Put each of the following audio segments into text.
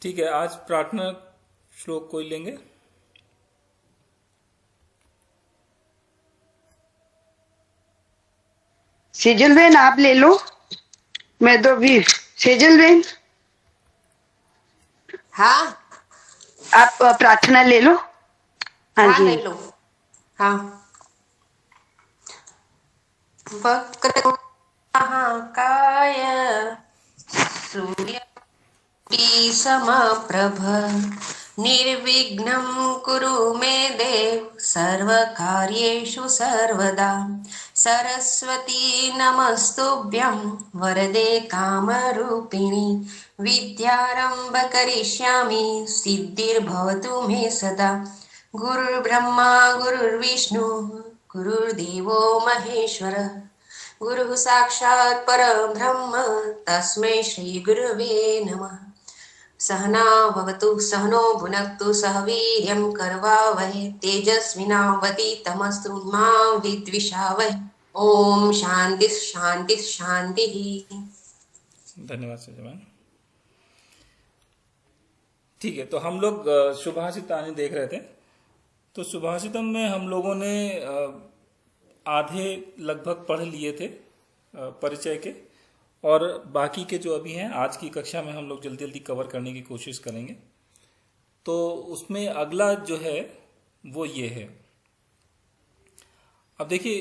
ठीक है, आज प्रार्थना श्लोक कोई लेंगे? सेजल बहन आप ले लो। मैं तो अभी सेजल बहन हाँ आप प्रार्थना ले लो। हाँ हाँ जी ले लो। हाँ वक्रतुण्डमहाकाय सूर्यकोटिसमप्रभ निर्विघ्नं कुरु मे देव सर्वकार्येषु सर्वदा। सरस्वती नमस्तुभ्यं वरदे कामरूपिणि विद्यारम्भ करिष्यामि सिद्धिर्भवतु मे सदा। गुरुर्ब्रह्मा गुरुर्विष्णु गुरुर्देवो महेश्वरः गुरुः साक्षात् परब्रह्म तस्मै श्रीगुरवे नमः। सहना भवतु सहनो भुनक्तु सह वीर्यं करवावहै तेजस्विनावतीतमस्तु मा विद्विषावहै। ओम शांति शांति शांति। धन्यवाद सजमान। ठीक है, तो हम लोग सुभाषितानि देख रहे थे। तो सुभाषितम में हम लोगों ने आधे लगभग पढ़ लिए थे परिचय के, और बाकी के जो अभी हैं आज की कक्षा में हम लोग जल्दी जल्दी कवर करने की कोशिश करेंगे। तो उसमें अगला जो है वो ये है। अब देखिए,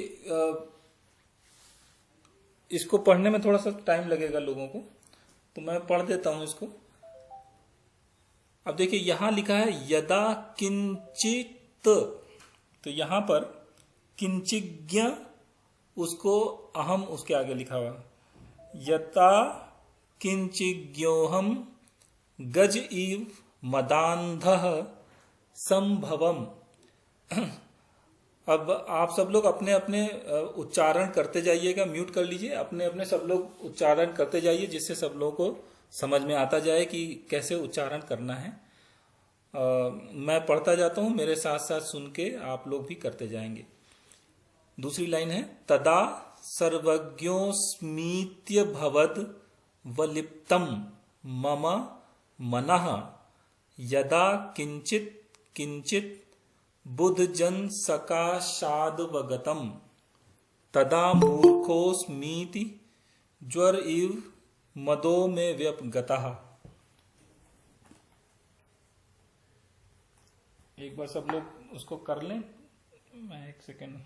इसको पढ़ने में थोड़ा सा टाइम लगेगा लोगों को, तो मैं पढ़ देता हूं इसको। अब देखिए यहां लिखा है यदा किंचित, तो यहां पर किंचिज्ञ उसको अहम उसके आगे लिखा हुआ, यता किंचिज्ञोहम गज इव मदांधः संभवम। अब आप सब लोग अपने अपने उच्चारण करते जाइएगा, म्यूट कर लीजिए, अपने अपने सब लोग उच्चारण करते जाइए जिससे सब लोगों को समझ में आता जाए कि कैसे उच्चारण करना है। मैं पढ़ता जाता हूं, मेरे साथ साथ सुन के आप लोग भी करते जाएंगे। दूसरी लाइन है तदा सर्वज्ञोस्मीत्य भवद वलिप्तम मम मनः यदा किंचित किंचित बुद्धजन सकाशादवगतम तदा मूर्खोस्मीति ज्वर इव मदो में व्यपगतः। एक बार सब लोग उसको कर लें, मैं एक सेकेंड।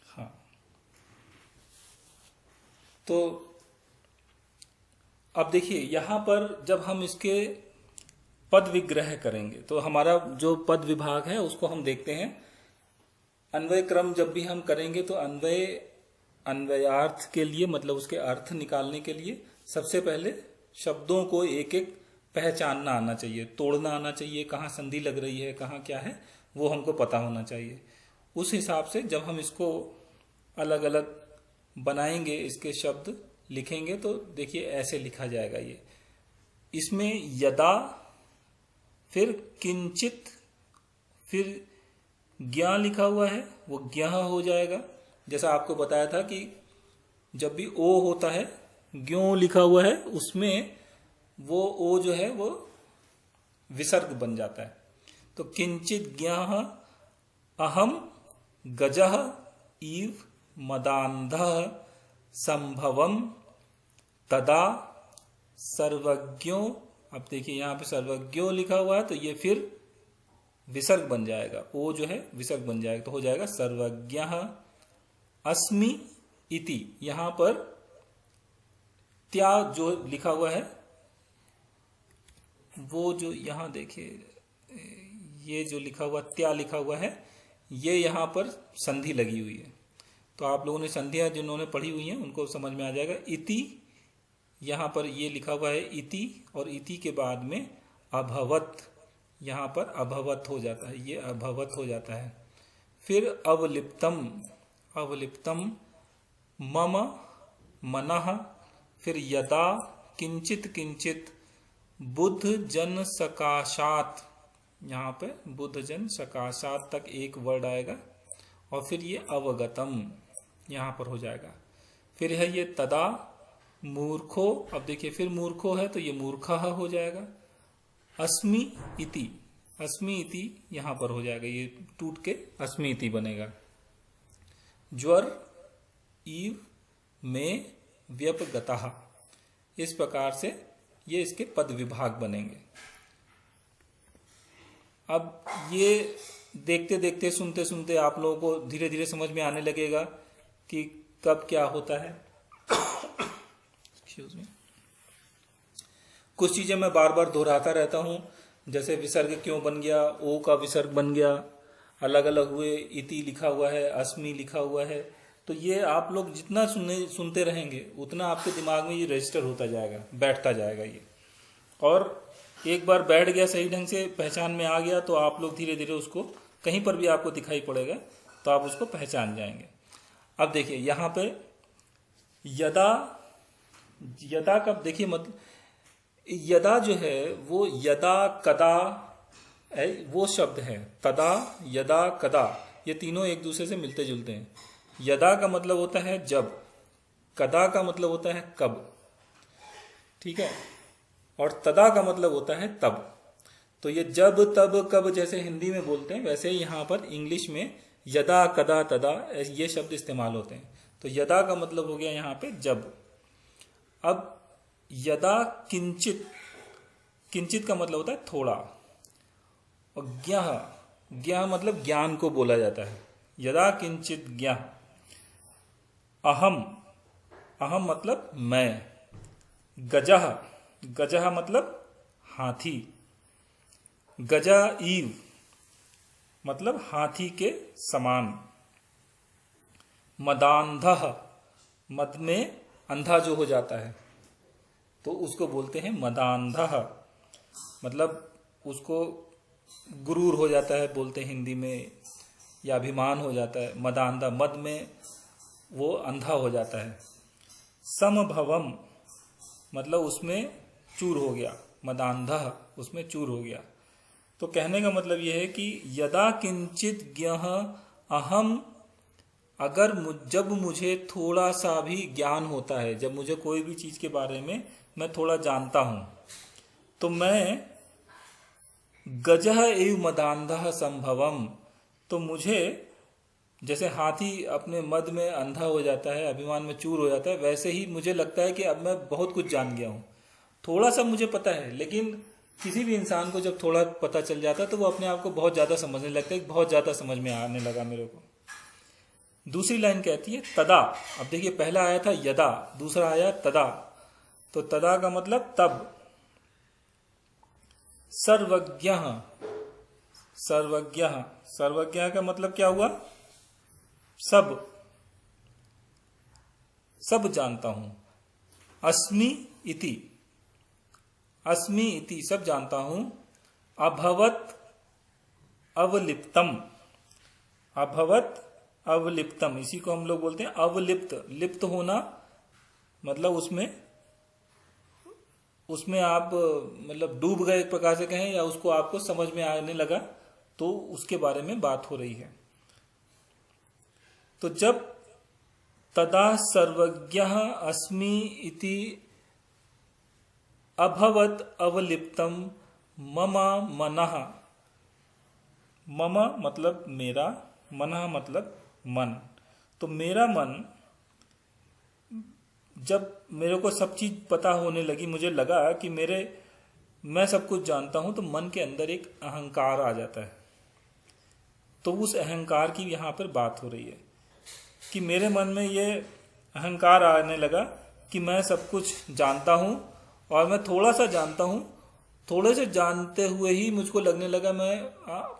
हाँ, तो अब देखिए यहां पर जब हम इसके पद विग्रह करेंगे तो हमारा जो पद विभाग है उसको हम देखते हैं। अन्वय क्रम जब भी हम करेंगे तो अन्वयार्थ के लिए, मतलब उसके अर्थ निकालने के लिए सबसे पहले शब्दों को एक एक पहचानना आना चाहिए, तोड़ना आना चाहिए, कहाँ संधि लग रही है, कहाँ क्या है वो हमको पता होना चाहिए। उस हिसाब से जब हम इसको अलग अलग बनाएंगे, इसके शब्द लिखेंगे, तो देखिए ऐसे लिखा जाएगा ये। इसमें यदा, फिर किंचित, फिर ज्ञा लिखा हुआ है वो ज्ञ हो जाएगा। जैसा आपको बताया था कि जब भी ओ होता है, ज्ञो लिखा हुआ है, उसमें वो ओ जो है वो विसर्ग बन जाता है। तो किंचित ज्ञ अहम गजः इव मदांधः संभवम तदा सर्वज्ञो। अब देखिए यहां पे सर्वज्ञो लिखा हुआ है तो ये फिर विसर्ग बन जाएगा, ओ जो है विसर्ग बन जाएगा, तो हो जाएगा सर्वज्ञः अस्मि इति। यहां पर त्या जो लिखा हुआ है वो जो यहां देखिए ये जो लिखा हुआ त्या लिखा हुआ है ये यहां पर संधि लगी हुई है। तो आप लोगों ने संधियां जिन्होंने पढ़ी हुई हैं उनको समझ में आ जाएगा। इति यहां पर ये लिखा हुआ है इति, और इति के बाद में अभवत यहाँ पर अभवत हो जाता है, ये अभवत हो जाता है। फिर अवलिप्तम, अवलिप्तम मम मनः, फिर यदा किंचित किंचित बुद्ध जन सकाशात, यहाँ पे बुद्ध जन सकाशात तक एक वर्ड आएगा और फिर ये अवगतम यहाँ पर हो जाएगा। फिर है ये तदा मूर्खो, अब देखिए फिर मूर्खो है तो ये मूर्खः हो जाएगा। अस्मि इति, अस्मि इति यहाँ पर हो जाएगा, ये टूट के अस्मि इति बनेगा। ज्वर ईव में व्यपगतः, इस प्रकार से ये इसके पद विभाग बनेंगे। अब ये देखते देखते सुनते सुनते आप लोगों को धीरे धीरे समझ में आने लगेगा कि कब क्या होता है। Excuse me. कुछ चीजें मैं बार बार दोहराता रहता हूं, जैसे विसर्ग क्यों बन गया, ओ का विसर्ग बन गया, अलग अलग हुए, इति लिखा हुआ है, अस्मि लिखा हुआ है। तो ये आप लोग जितना सुनते रहेंगे उतना आपके दिमाग में ये रजिस्टर होता जाएगा, बैठता जाएगा ये। और एक बार बैठ गया, सही ढंग से पहचान में आ गया, तो आप लोग धीरे धीरे उसको कहीं पर भी आपको दिखाई पड़ेगा तो आप उसको पहचान जाएंगे। अब देखिए यहाँ पे यदा, यदा का देखिए मतलब यदा जो है वो यदा कदा वो शब्द है, तदा यदा कदा ये तीनों एक दूसरे से मिलते जुलते हैं। यदा का मतलब होता है जब, कदा का मतलब होता है कब, ठीक है, और तदा का मतलब होता है तब। तो ये जब तब कब जैसे हिंदी में बोलते हैं, वैसे यहाँ पर इंग्लिश में यदा कदा तदा ये शब्द इस्तेमाल होते हैं। तो यदा का मतलब हो गया यहाँ पे जब। अब यदा किंचित, किंचित का मतलब होता है थोड़ा, और ज्ञः, ज्ञः मतलब ज्ञान को बोला जाता है। यदा किंचित ज्ञः। अहम, अहम मतलब मैं। गजः, गजः मतलब हाथी। गजा ईव मतलब हाथी के समान। मदांधः, मद में अंधा जो हो जाता है तो उसको बोलते हैं मदांधः, मतलब उसको गुरूर हो जाता है बोलते हैं हिंदी में, या अभिमान हो जाता है। मदांधा, मद में वो अंधा हो जाता है। समभवम मतलब उसमें चूर हो गया, मदांधः उसमें चूर हो गया। तो कहने का मतलब यह है कि यदा किंचित ज्ञः अहम, अगर जब मुझे थोड़ा सा भी ज्ञान होता है, जब मुझे कोई भी चीज के बारे में मैं थोड़ा जानता हूं, तो मैं गजः एव मदांधः संभवम, तो मुझे जैसे हाथी अपने मद में अंधा हो जाता है, अभिमान में चूर हो जाता है, वैसे ही मुझे लगता है कि अब मैं बहुत कुछ जान गया हूं। थोड़ा सा मुझे पता है, लेकिन किसी भी इंसान को जब थोड़ा पता चल जाता है तो वो अपने आप को बहुत ज्यादा समझने लगता है, बहुत ज्यादा समझ में आने लगा मेरे को। दूसरी लाइन कहती है तदा। अब देखिए पहला आया था यदा, दूसरा आया तदा। तो तदा का मतलब तब। सर्वज्ञ, सर्वज्ञ, सर्वज्ञ का मतलब क्या हुआ? सब, सब जानता हूं। अस्मि इति, अस्मि इति सब जानता हूं। अभवत अवलिप्तम, अभवत अवलिप्तम, इसी को हम लोग बोलते हैं अवलिप्त। लिप्त होना मतलब उसमें आप मतलब डूब गए एक प्रकार से कहें, या उसको आपको समझ में आने लगा, तो उसके बारे में बात हो रही है। तो जब तदा सर्वज्ञः अस्मि इति अभवत अवलिप्तम मम मनः, मम मतलब मेरा, मनः मतलब मन। तो मेरा मन जब मेरे को सब चीज पता होने लगी, मुझे लगा कि मैं सब कुछ जानता हूं, तो मन के अंदर एक अहंकार आ जाता है। तो उस अहंकार की यहां पर बात हो रही है कि मेरे मन में ये अहंकार आने लगा कि मैं सब कुछ जानता हूं, और मैं थोड़ा सा जानता हूं। थोड़े से जानते हुए ही मुझको लगने लगा मैं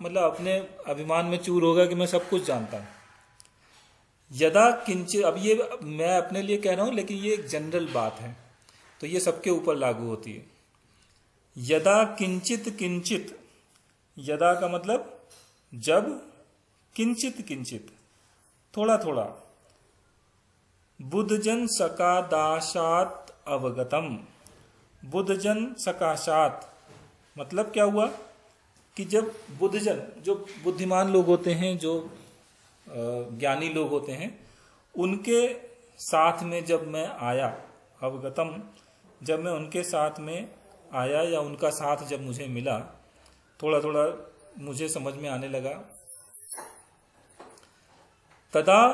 मतलब अपने अभिमान में चूर होगा कि मैं सब कुछ जानता हूं। यदा किंचित, अब ये मैं अपने लिए कह रहा हूं, लेकिन ये एक जनरल बात है, तो ये सबके ऊपर लागू होती है। यदा किंचित किंचित यदा का मतलब जब, किंचित किंचित, थोड़ा थोड़ा, बुद्धजन सकादाशात अवगतम। बुद्धजन सकाशात मतलब क्या हुआ कि जब बुद्धजन, जो बुद्धिमान लोग होते हैं, जो ज्ञानी लोग होते हैं, उनके साथ में जब मैं आया, अवगतम, जब मैं उनके साथ में आया या उनका साथ जब मुझे मिला, थोड़ा थोड़ा मुझे समझ में आने लगा, तदा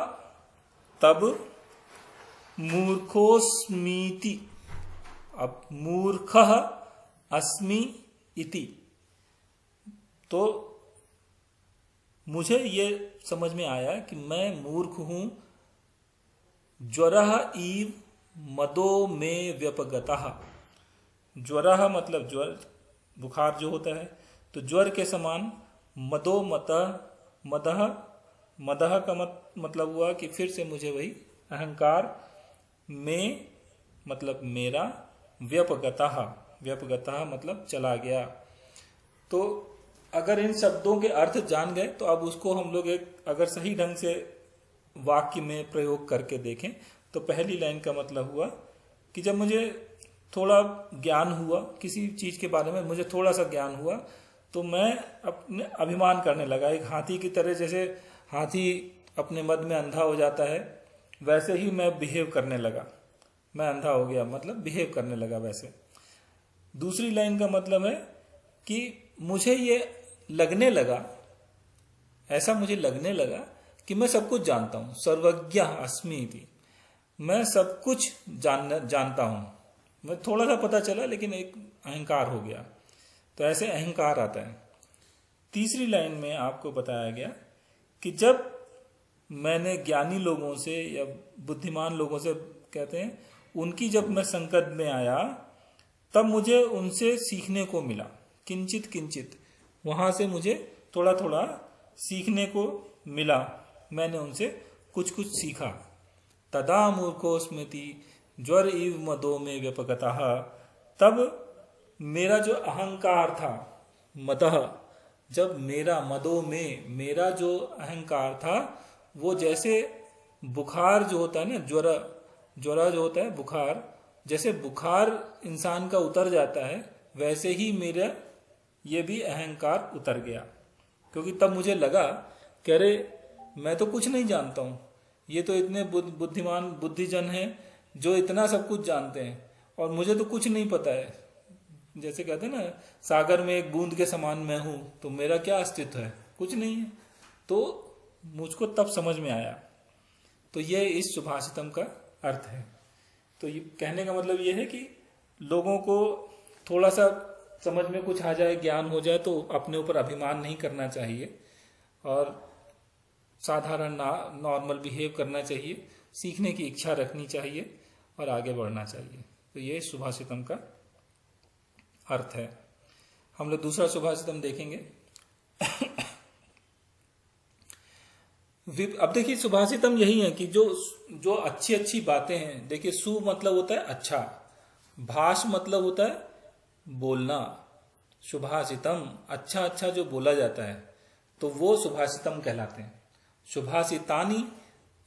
तब मूर्खोस्मीति, अब मूर्खः अस्मि इति, तो मुझे ये समझ में आया कि मैं मूर्ख हूं। ज्वरः इव मदो में व्यपगतः, ज्वरः मतलब ज्वर, बुखार जो होता है, तो ज्वर के समान, मदो मतः, मदः, मदः का मतलब हुआ कि फिर से मुझे वही अहंकार, में मतलब मेरा, व्यपगतः, व्यपगतः मतलब चला गया। तो अगर इन शब्दों के अर्थ जान गए तो अब उसको हम लोग एक अगर सही ढंग से वाक्य में प्रयोग करके देखें तो पहली लाइन का मतलब हुआ कि जब मुझे थोड़ा ज्ञान हुआ किसी चीज के बारे में, मुझे थोड़ा सा ज्ञान हुआ, तो मैं अपने अभिमान करने लगा, एक हाथी की तरह। जैसे हाथी अपने मद में अंधा हो जाता है, वैसे ही मैं बिहेव करने लगा। मैं अंधा हो गया मतलब बिहेव करने लगा वैसे। दूसरी लाइन का मतलब है कि मुझे ये लगने लगा, ऐसा मुझे लगने लगा कि मैं सब कुछ जानता हूं, सर्वज्ञ अस्मि इति, मैं सब कुछ जानता हूं। मैं थोड़ा सा पता चला लेकिन एक अहंकार हो गया, तो ऐसे अहंकार आता है। तीसरी लाइन में आपको बताया गया कि जब मैंने ज्ञानी लोगों से या बुद्धिमान लोगों से कहते हैं, उनकी जब मैं संगत में आया तब मुझे उनसे सीखने को मिला, किंचित किंचित, वहां से मुझे थोड़ा थोड़ा सीखने को मिला, मैंने उनसे कुछ कुछ सीखा। तदा मूर्खोस्मृति ज्वर इव मदो में व्यपगतः, तब मेरा जो अहंकार था, मदः, जब मेरा मदो में, मेरा जो अहंकार था वो जैसे बुखार जो होता है ना, ज्वरा जो होता है बुखार, जैसे बुखार इंसान का उतर जाता है वैसे ही मेरा ये भी अहंकार उतर गया। क्योंकि तब मुझे लगा कि अरे मैं तो कुछ नहीं जानता हूं, ये तो इतने बुद्धिमान बुद्धिजन हैं जो इतना सब कुछ जानते हैं और मुझे तो कुछ नहीं पता है। जैसे कहते हैं ना, सागर में एक बूंद के समान मैं हूं, तो मेरा क्या अस्तित्व है, कुछ नहीं है। तो मुझको तब समझ में आया। तो ये इस सुभाषितम का अर्थ है। तो ये कहने का मतलब ये है कि लोगों को थोड़ा सा समझ में कुछ आ जाए, ज्ञान हो जाए, तो अपने ऊपर अभिमान नहीं करना चाहिए और साधारण नॉर्मल बिहेव करना चाहिए, सीखने की इच्छा रखनी चाहिए और आगे बढ़ना चाहिए। तो ये सुभाषितम का अर्थ है। हम लोग दूसरा सुभाषितम देखेंगे। अब देखिए सुभाषितम यही है कि जो अच्छी अच्छी बातें हैं, देखिए सु मतलब होता है अच्छा, भाष मतलब होता है बोलना, सुभाषितम अच्छा अच्छा जो बोला जाता है तो वो सुभाषितम कहलाते हैं। सुभाषितानी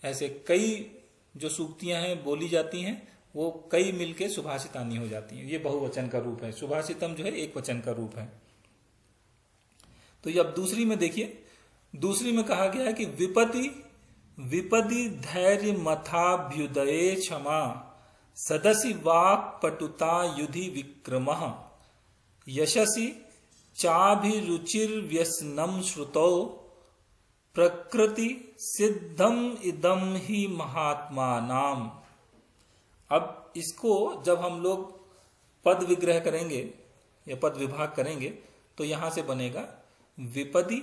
ऐसे कई जो सूक्तियां हैं बोली जाती हैं वो कई मिलके सुभाषितानी हो जाती हैं। ये बहुवचन का रूप है, सुभाषितम जो है एक वचन का रूप है। तो ये अब दूसरी में देखिए, दूसरी में कहा गया है कि विपदि धैर्य मथाभ्युदये क्षमा सदसि वाक् पटुता युधि विक्रमः यशसि चाभिरुचिर्व्यसनम श्रुतौ प्रकृति सिद्धम इदम ही महात्मा नाम। अब इसको जब हम लोग पद विग्रह करेंगे या पद विभाग करेंगे तो यहां से बनेगा विपदि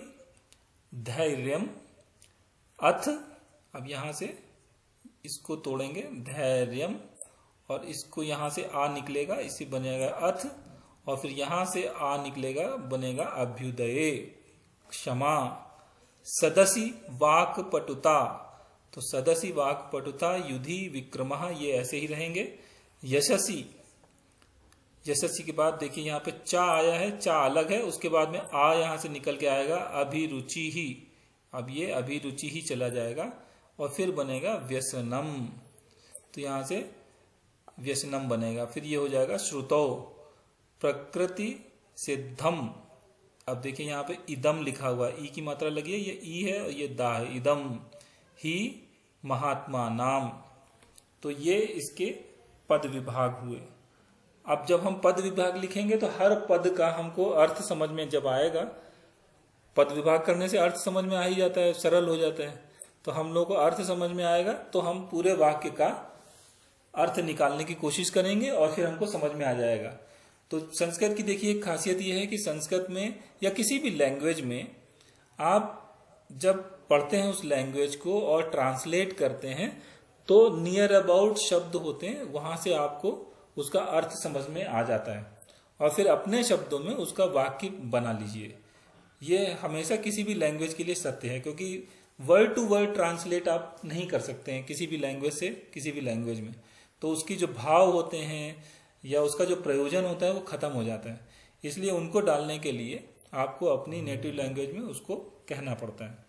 धैर्यम अथ, अब यहां से इसको तोड़ेंगे धैर्यम और इसको यहां से आ निकलेगा, इसे बनेगा अथ, और फिर यहां से आ निकलेगा बनेगा अभ्युदये क्षमा। सदसि वाक पटुता, तो सदसि वाक पटुता युधि विक्रमः, ये ऐसे ही रहेंगे। यशसी, यशस्वी के बाद देखिए यहाँ पे चा आया है, चा अलग है, उसके बाद में आ यहाँ से निकल के आएगा अभिरुचि ही। अब ये अभिरुचि ही चला जाएगा और फिर बनेगा व्यसनम। तो यहाँ से व्यसनम बनेगा। फिर ये हो जाएगा श्रुतौ प्रकृति सिद्धम। अब देखिए यहाँ पे इदम लिखा हुआ है, ई की मात्रा लगी है, ये ई है और ये दा है। इदम ही महात्मा नाम। तो ये इसके पद विभाग हुए। अब जब हम पद विभाग लिखेंगे तो हर पद का हमको अर्थ समझ में जब आएगा, पद विभाग करने से अर्थ समझ में आ ही जाता है, सरल हो जाता है। तो हम लोग को अर्थ समझ में आएगा तो हम पूरे वाक्य का अर्थ निकालने की कोशिश करेंगे और फिर हमको समझ में आ जाएगा। तो संस्कृत की देखिए एक खासियत यह है कि संस्कृत में या किसी भी लैंग्वेज में आप जब पढ़ते हैं उस लैंग्वेज को और ट्रांसलेट करते हैं तो नियर अबाउट शब्द होते हैं, वहां से आपको उसका अर्थ समझ में आ जाता है और फिर अपने शब्दों में उसका वाक्य बना लीजिए। ये हमेशा किसी भी लैंग्वेज के लिए सत्य है, क्योंकि वर्ड टू वर्ड ट्रांसलेट आप नहीं कर सकते हैं किसी भी लैंग्वेज से किसी भी लैंग्वेज में। तो उसकी जो भाव होते हैं या उसका जो प्रयोजन होता है वो खत्म हो जाता है। इसलिए उनको डालने के लिए आपको अपनी नेटिव लैंग्वेज में उसको कहना पड़ता है।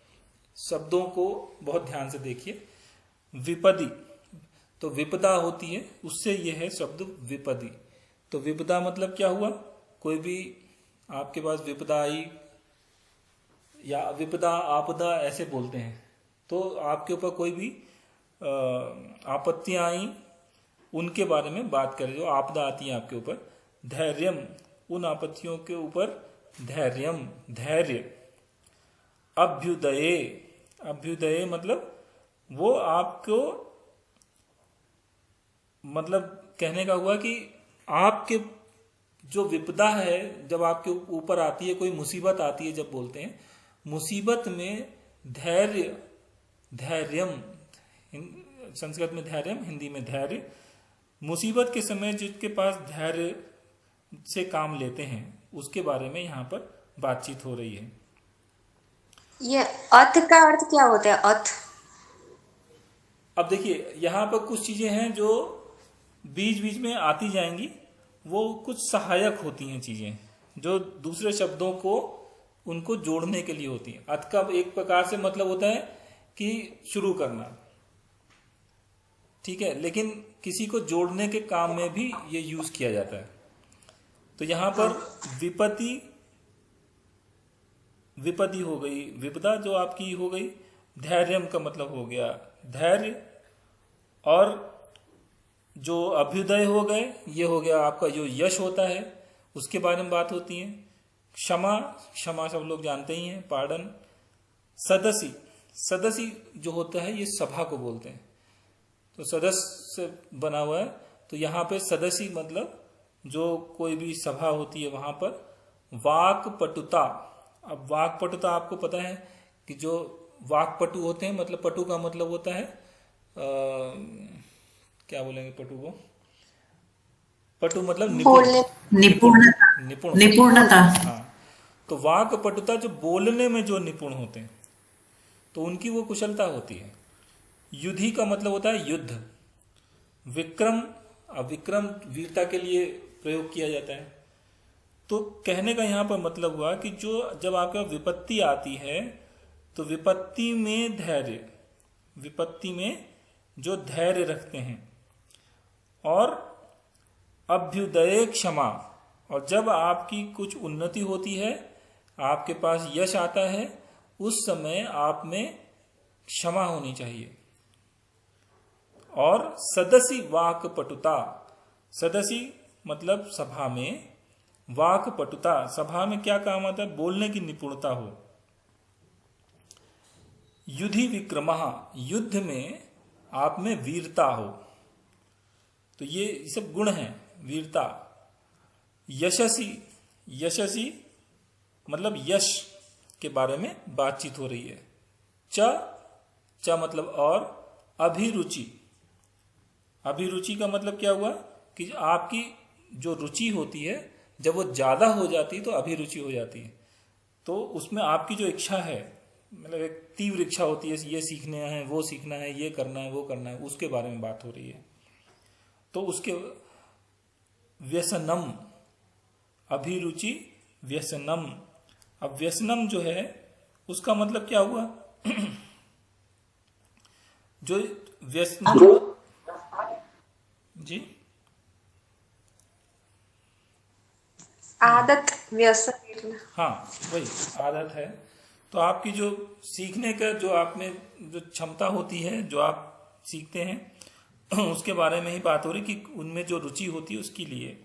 शब्दों को बहुत ध्यान से देखिए। विपदी, तो विपदा होती है, उससे यह है शब्द विपदी। तो विपदा मतलब क्या हुआ? कोई भी आपके पास विपदा आई या विपदा आपदा ऐसे बोलते हैं, तो आपके ऊपर कोई भी आपत्तियां आई उनके बारे में बात करें, जो आपदा आती है आपके ऊपर। धैर्यम, उन आपत्तियों के ऊपर धैर्यम, धैर्य। अभ्युदये, अभ्युदये मतलब वो आपको, मतलब कहने का हुआ कि आपके जो विपदा है जब आपके ऊपर आती है, कोई मुसीबत आती है, जब बोलते हैं मुसीबत में धैर्य, धैर्यम, संस्कृत में धैर्यम, हिंदी में धैर्य। मुसीबत के समय जिसके पास धैर्य से काम लेते हैं उसके बारे में यहाँ पर बातचीत हो रही है। ये अथ का अर्थ क्या होता है? अथ, अब देखिए यहाँ पर कुछ चीजें हैं जो बीच बीच में आती जाएंगी, वो कुछ सहायक होती हैं चीजें जो दूसरे शब्दों को उनको जोड़ने के लिए होती हैं। अथ का एक प्रकार से मतलब होता है कि शुरू करना, ठीक है, लेकिन किसी को जोड़ने के काम में भी ये यूज किया जाता है। तो यहाँ पर विपत्ति, विपत्ति हो गई, विपदा जो आपकी हो गई, धैर्यम का मतलब हो गया धैर्य, और जो अभ्युदय हो गए ये हो गया आपका जो यश होता है उसके बारे में बात होती है। क्षमा, क्षमा सब लोग जानते ही हैं, पार्डन। सदसी, सदसी जो होता है ये सभा को बोलते हैं, तो सदस्य से बना हुआ है। तो यहाँ पे सदसी मतलब जो कोई भी सभा होती है वहां पर। वाक्पटुता, अब वाक्पटुता आपको पता है कि जो वाक्पटु होते हैं, मतलब पटु का मतलब होता है क्या बोलेंगे पटु को? पटु मतलब निपुणता, निपुणता। हाँ, तो वाक्पटुता जो बोलने में जो निपुण होते हैं तो उनकी वो कुशलता होती है। युद्धि का मतलब होता है युद्ध। विक्रम, अब विक्रम वीरता के लिए प्रयोग किया जाता है। तो कहने का यहाँ पर मतलब हुआ कि जो जब आपका विपत्ति आती है तो विपत्ति में धैर्य, विपत्ति में जो धैर्य रखते हैं, और अभ्युदय क्षमा, और जब आपकी कुछ उन्नति होती है, आपके पास यश आता है, उस समय आप में क्षमा होनी चाहिए। और सदसी वाक्पटुता, सदसी मतलब सभा में, वाक्पटुता सभा में क्या काम आता है? बोलने की निपुणता हो। युधि विक्रमः, युद्ध में आप में वीरता हो। तो ये सब गुण हैं, वीरता। यशसी, यशसी मतलब यश के बारे में बातचीत हो रही है। च मतलब और। अभिरुचि, अभिरुचि का मतलब क्या हुआ कि आपकी जो रुचि होती है जब वो ज्यादा हो जाती है तो अभिरुचि हो जाती है। तो उसमें आपकी जो इच्छा है, मतलब एक तीव्र इच्छा होती है, ये सीखना है, वो सीखना है, ये करना है, वो करना है, उसके बारे में बात हो रही है। तो उसके व्यसनम, अभिरुचि व्यसनम। अब व्यसनम जो है उसका मतलब क्या हुआ? जो व्यसनम जी आदत व्यसन। हाँ वही आदत है। तो आपकी जो सीखने का जो आप में जो क्षमता होती है, जो आप सीखते हैं उसके बारे में ही बात हो रही कि उनमें जो रुचि होती है उसके लिए।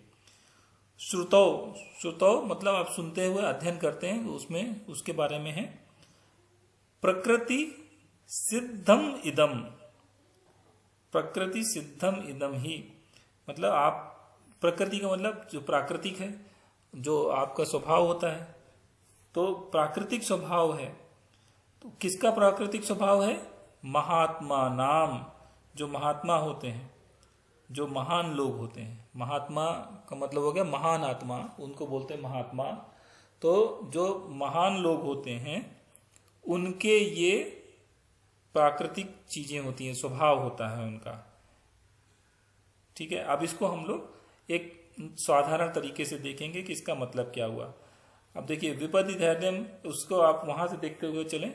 श्रुतौ, श्रुतौ मतलब आप सुनते हुए अध्ययन करते हैं, उसमें उसके बारे में है। प्रकृति सिद्धम इदम, प्रकृति सिद्धम इदम ही मतलब आप, प्रकृति का मतलब जो प्राकृतिक है, जो आपका स्वभाव होता है, तो प्राकृतिक स्वभाव है। तो किसका प्राकृतिक स्वभाव है? महात्मा नाम, जो महात्मा होते हैं, जो महान लोग होते हैं। महात्मा का मतलब हो गया महान आत्मा, उनको बोलते हैं महात्मा। तो जो महान लोग होते हैं उनके ये प्राकृतिक चीजें होती हैं, स्वभाव होता है उनका। ठीक है, अब इसको हम लोग एक साधारण तरीके से देखेंगे कि इसका मतलब क्या हुआ। अब देखिए विपत्ति धैर्यम, उसको आप वहां से देखते हुए चलें।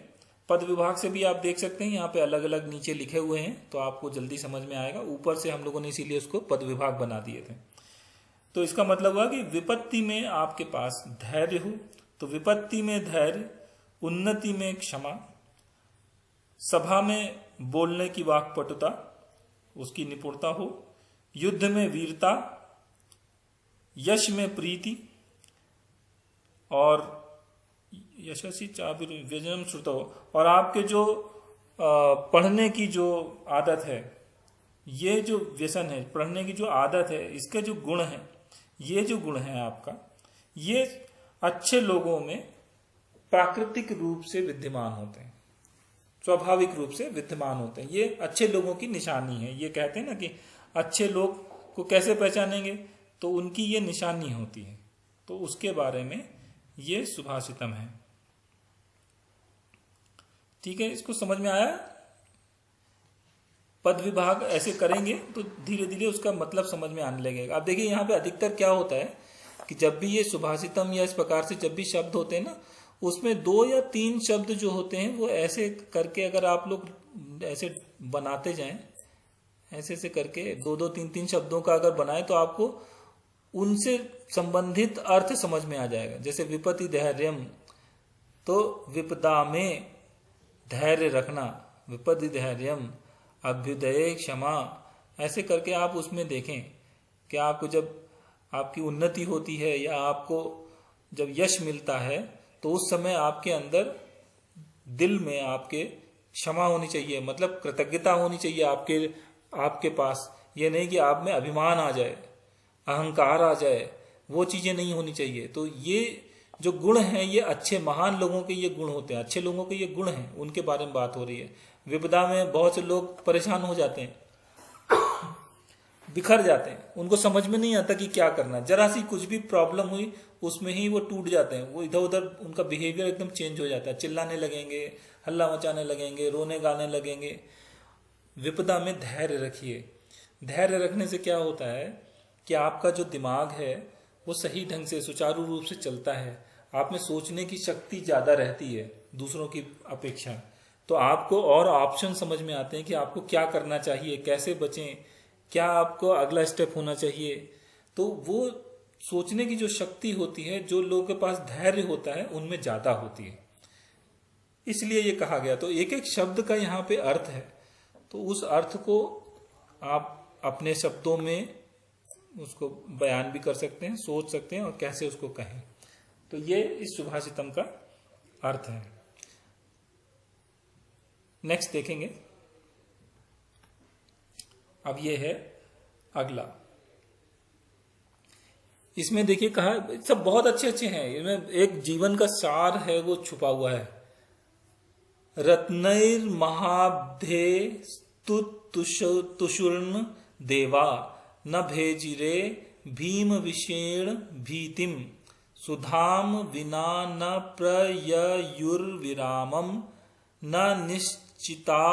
पद विभाग से भी आप देख सकते हैं, यहाँ पे अलग अलग नीचे लिखे हुए हैं तो आपको जल्दी समझ में आएगा। ऊपर से हम लोगों ने इसीलिए उसको पद विभाग बना दिए थे। तो इसका मतलब हुआ कि विपत्ति में आपके पास धैर्य हो, तो विपत्ति में धैर्य, उन्नति में क्षमा, सभा में बोलने की वाक्पटुता, उसकी निपुणता हो, युद्ध में वीरता, यश में प्रीति, और यशस्वी चाबिर व्यजनम श्रुतो, और आपके जो पढ़ने की जो आदत है, ये जो व्यसन है, पढ़ने की जो आदत है, इसके जो गुण है, ये जो गुण है आपका, ये अच्छे लोगों में प्राकृतिक रूप से विद्यमान होते हैं, स्वाभाविक रूप से विद्यमान होते हैं। ये अच्छे लोगों की निशानी है। ये कहते हैं ना कि अच्छे लोग को कैसे पहचानेंगे, तो उनकी ये निशानी होती है। तो उसके बारे में ये सुभाषितम है। ठीक है, इसको समझ में आया? पद विभाग ऐसे करेंगे तो धीरे धीरे उसका मतलब समझ में आने लगेगा। अब देखिए यहाँ पे अधिकतर क्या होता है कि जब भी ये सुभाषितम या इस प्रकार से जब भी शब्द होते हैं ना, उसमें 2 या 3 शब्द जो होते हैं वो ऐसे करके अगर आप लोग ऐसे बनाते जाएं, ऐसे ऐसे करके 2-2, 3-3 शब्दों का अगर बनाए तो आपको उनसे संबंधित अर्थ समझ में आ जाएगा। जैसे विपत्ति धैर्यम, तो विपदा में धैर्य रखना, विपत्ति धैर्यम, अभ्युदय क्षमा, ऐसे करके आप उसमें देखें कि आपको जब आपकी उन्नति होती है या आपको जब यश मिलता है तो उस समय आपके अंदर दिल में आपके क्षमा होनी चाहिए, मतलब कृतज्ञता होनी चाहिए आपके पास। ये नहीं कि आप में अभिमान आ जाए, अहंकार आ जाए, वो चीजें नहीं होनी चाहिए। तो ये जो गुण हैं ये अच्छे महान लोगों के ये गुण होते हैं, अच्छे लोगों के ये गुण हैं, उनके बारे में बात हो रही है। विपदा में बहुत से लोग परेशान हो जाते हैं, बिखर जाते हैं, उनको समझ में नहीं आता कि क्या करना। जरा सी कुछ भी प्रॉब्लम हुई उसमें ही वो टूट जाते हैं, वो इधर उधर उनका बिहेवियर एकदम चेंज हो जाता है, चिल्लाने लगेंगे, हल्ला मचाने लगेंगे, रोने गाने लगेंगे। विपदा में धैर्य रखिए। धैर्य रखने से क्या होता है कि आपका जो दिमाग है वो सही ढंग से सुचारू रूप से चलता है, आप में सोचने की शक्ति ज्यादा रहती है दूसरों की अपेक्षा। तो आपको और ऑप्शन समझ में आते हैं कि आपको क्या करना चाहिए, कैसे बचें, क्या आपको अगला स्टेप होना चाहिए। तो वो सोचने की जो शक्ति होती है जो लोगों के पास धैर्य होता है उनमें ज्यादा होती है, इसलिए ये कहा गया। तो एक एक शब्द का यहाँ पे अर्थ है, तो उस अर्थ को आप अपने शब्दों में उसको बयान भी कर सकते हैं, सोच सकते हैं और कैसे उसको कहें। तो ये इस सुभाषितम का अर्थ है। नेक्स्ट देखेंगे। अब ये है अगला। इसमें देखिए कहा, सब बहुत अच्छे अच्छे हैं, इसमें एक जीवन का सार है वो छुपा हुआ है। रत्नैर महाब्धे तुषुर्ण देवा न भेजिरे भीम विषेण भीतिम सुधाम विना न प्रययुर्विरामम न निश्चिता।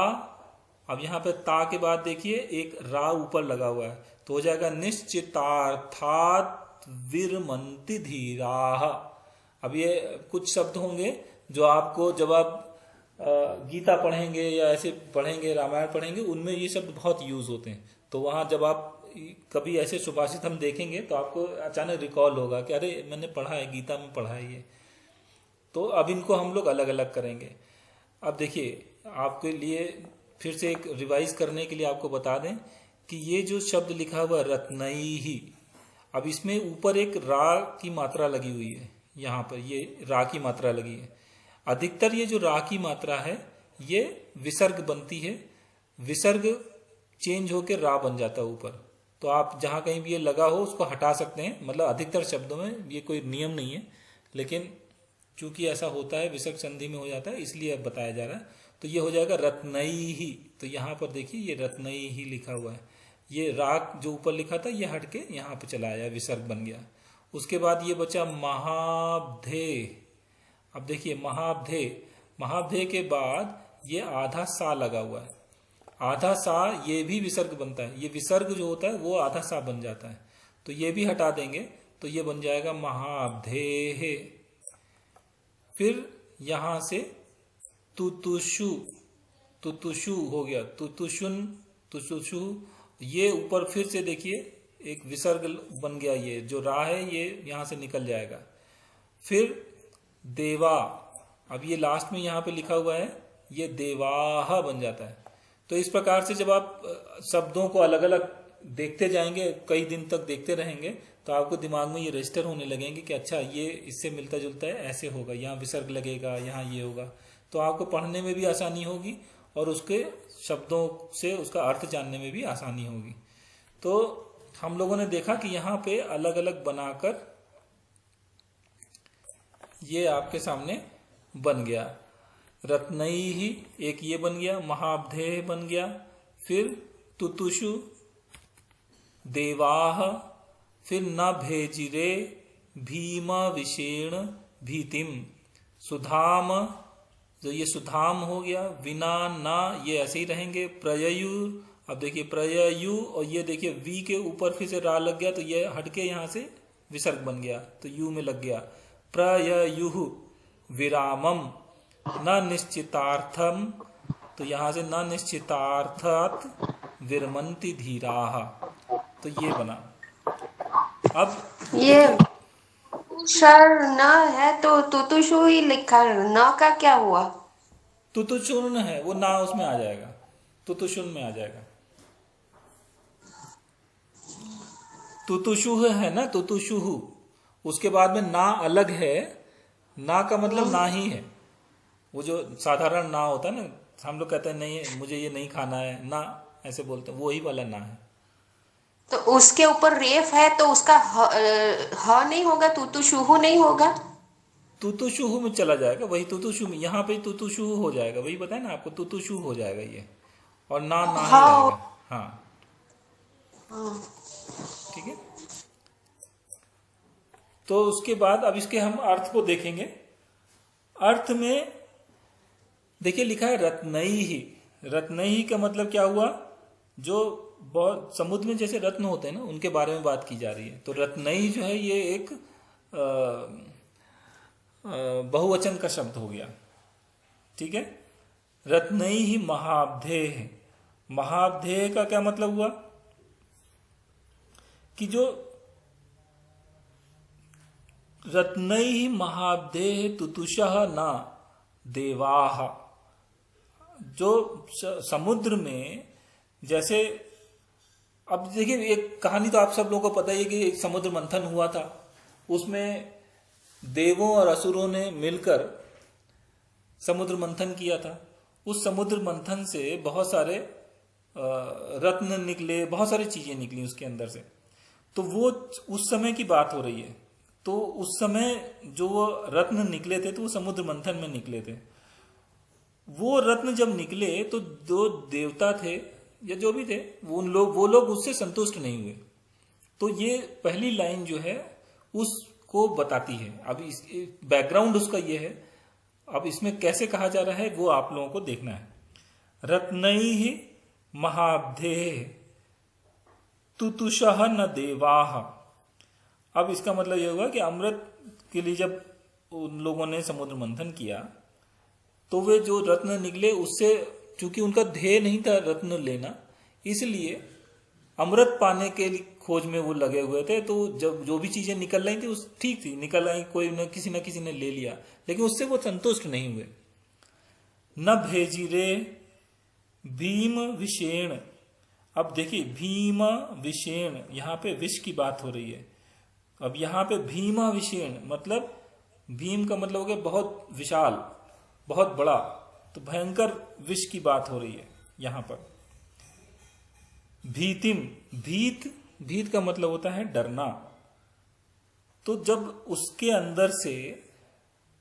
अब यहाँ पे ता के बाद देखिए एक रा ऊपर लगा हुआ है तो हो जाएगा निश्चितार्थात विरमन्ति धीराः। अब ये कुछ शब्द होंगे जो आपको जब आप गीता पढ़ेंगे या ऐसे पढ़ेंगे, रामायण पढ़ेंगे, उनमें ये शब्द बहुत यूज होते हैं। तो वहां जब आप कभी ऐसे सुभाषित हम देखेंगे तो आपको अचानक रिकॉल होगा कि अरे मैंने पढ़ा है, गीता में पढ़ा है ये। तो अब इनको हम लोग अलग अलग करेंगे। अब देखिए, आपके लिए फिर से एक रिवाइज करने के लिए आपको बता दें कि ये जो शब्द लिखा हुआ रत्नैहि, अब इसमें ऊपर एक रा की मात्रा लगी हुई है, यहाँ पर ये रा की मात्रा लगी है। अधिकतर ये जो रा की मात्रा है ये विसर्ग बनती है, विसर्ग चेंज होकर रा बन जाता है ऊपर। तो आप जहां कहीं भी ये लगा हो उसको हटा सकते हैं, मतलब अधिकतर शब्दों में ये कोई नियम नहीं है, लेकिन चूंकि ऐसा होता है, विसर्ग संधि में हो जाता है, इसलिए अब बताया जा रहा है। तो ये हो जाएगा रत्नैहि। तो यहाँ पर देखिए ये रत्नैहि लिखा हुआ है, ये राग जो ऊपर लिखा था ये हट के यहाँ पे चला आया, विसर्ग बन गया। उसके बाद ये बचा महाब्धे। अब देखिए महाब्धे, महाब्धे के बाद ये आधा सा लगा हुआ है, आधा सा ये भी विसर्ग बनता है, ये विसर्ग जो होता है वो आधा सा बन जाता है। तो ये भी हटा देंगे तो ये बन जाएगा महाब्धे। फिर यहां से तुतुषु, तुतुषु हो गया, तुतुषुन, तुतुषु, ये ऊपर फिर से देखिए एक विसर्ग बन गया, ये जो रा है ये यहां से निकल जाएगा। फिर देवा, अब ये लास्ट में यहाँ पे लिखा हुआ है, ये देवाह बन जाता है। तो इस प्रकार से जब आप शब्दों को अलग अलग देखते जाएंगे, कई दिन तक देखते रहेंगे, तो आपको दिमाग में ये रजिस्टर होने लगेंगे कि अच्छा ये इससे मिलता जुलता है, ऐसे होगा, यहाँ विसर्ग लगेगा, यहाँ ये होगा। तो आपको पढ़ने में भी आसानी होगी और उसके शब्दों से उसका अर्थ जानने में भी आसानी होगी। तो हम लोगों ने देखा कि यहाँ पे अलग अलग बनाकर ये आपके सामने बन गया। रत्नैहि एक ये बन गया, महाब्धे बन गया, फिर तुतुषु, देवाह, फिर न भेजिरे भीम विषेण भीतिम, सुधाम, जो ये सुधाम हो गया, विना ना ये ऐसे ही रहेंगे, प्रययु, अब देखिए प्रययु, और ये देखिए वी के ऊपर फिर से रा लग गया तो ये हटके यहाँ से विसर्ग बन गया तो यू में लग गया, प्रययु, विरामम, न निश्चितार्थम, तो यहां से न निश्चितार्थात विरमन्ति धीराः, तो ये बना। अब ये सर न है तो तुतुषु ही लिखा, न का क्या हुआ? तुतुशुन है वो, ना उसमें आ जाएगा, तुतुशुन में आ जाएगा। तुतुषुह है ना, तुतुषुहु, उसके बाद में ना अलग है, ना का मतलब ना ही है। वो जो साधारण ना होता है ना, हम लोग कहते हैं नहीं मुझे ये नहीं खाना है ना, ऐसे बोलते हैं, वो ही वाला ना है। तो उसके ऊपर रेफ है तो उसका ह नहीं होगा, तुतुषुहु नहीं होगा? तुतुशुहु में चला जाएगा, वही तुतुशु में, यहाँ पे तुतुशुहु हो जाएगा, वही बताया ना आपको, तुतुशु हो जाएगा ये, और ना ना ही रहेगा। हाँ ठीक है। तो उसके बाद अब इसके हम अर्थ को देखेंगे। अर्थ में देखिए लिखा है रत्नैहि। रत्नैहि का मतलब क्या हुआ, जो बहुत समुद्र में जैसे रत्न होते हैं ना, उनके बारे में बात की जा रही है। तो रत्नैहि जो है ये एक बहुवचन का शब्द हो गया, ठीक है। रत्नैहि महाब्धेः, महाब्धेः का क्या मतलब हुआ कि जो रत्नैहि महाब्धेः तुतुषः न देवाः, जो समुद्र में जैसे, अब देखिए एक कहानी तो आप सब लोगों को पता ही है कि एक समुद्र मंथन हुआ था, उसमें देवों और असुरों ने मिलकर समुद्र मंथन किया था। उस समुद्र मंथन से बहुत सारे रत्न निकले, बहुत सारी चीजें निकली उसके अंदर से। तो वो उस समय की बात हो रही है। तो उस समय जो वो रत्न निकले थे तो वो समुद्र मंथन में निकले थे। वो रत्न जब निकले तो जो देवता थे या जो भी थे वो लोग उससे संतुष्ट नहीं हुए। तो ये पहली लाइन जो है उसको बताती है। अब इस बैकग्राउंड उसका ये है। अब इसमें कैसे कहा जा रहा है वो आप लोगों को देखना है। रत्नैहि महाब्धेः तुतुषः न देवाः। अब इसका मतलब ये हुआ कि अमृत के लिए जब उन लोगों ने समुद्र मंथन किया तो वे जो रत्न निकले उससे, चूंकि उनका ध्येय नहीं था रत्न लेना, इसलिए अमृत पाने के खोज में वो लगे हुए थे। तो जब जो भी चीजें निकल रही थी उस ठीक थी, निकल आई, कोई न किसी ने ले लिया, लेकिन उससे वो संतुष्ट नहीं हुए। न भेजिरे भीम विषेण। अब देखिए भीम विषेण, यहाँ पे विष की बात हो रही है। अब यहाँ पे भीम विषेण मतलब भीम का मतलब हो गया बहुत विशाल, बहुत बड़ा, तो भयंकर विष की बात हो रही है यहां पर। भीतिम, भीत का मतलब होता है डरना। तो जब उसके अंदर से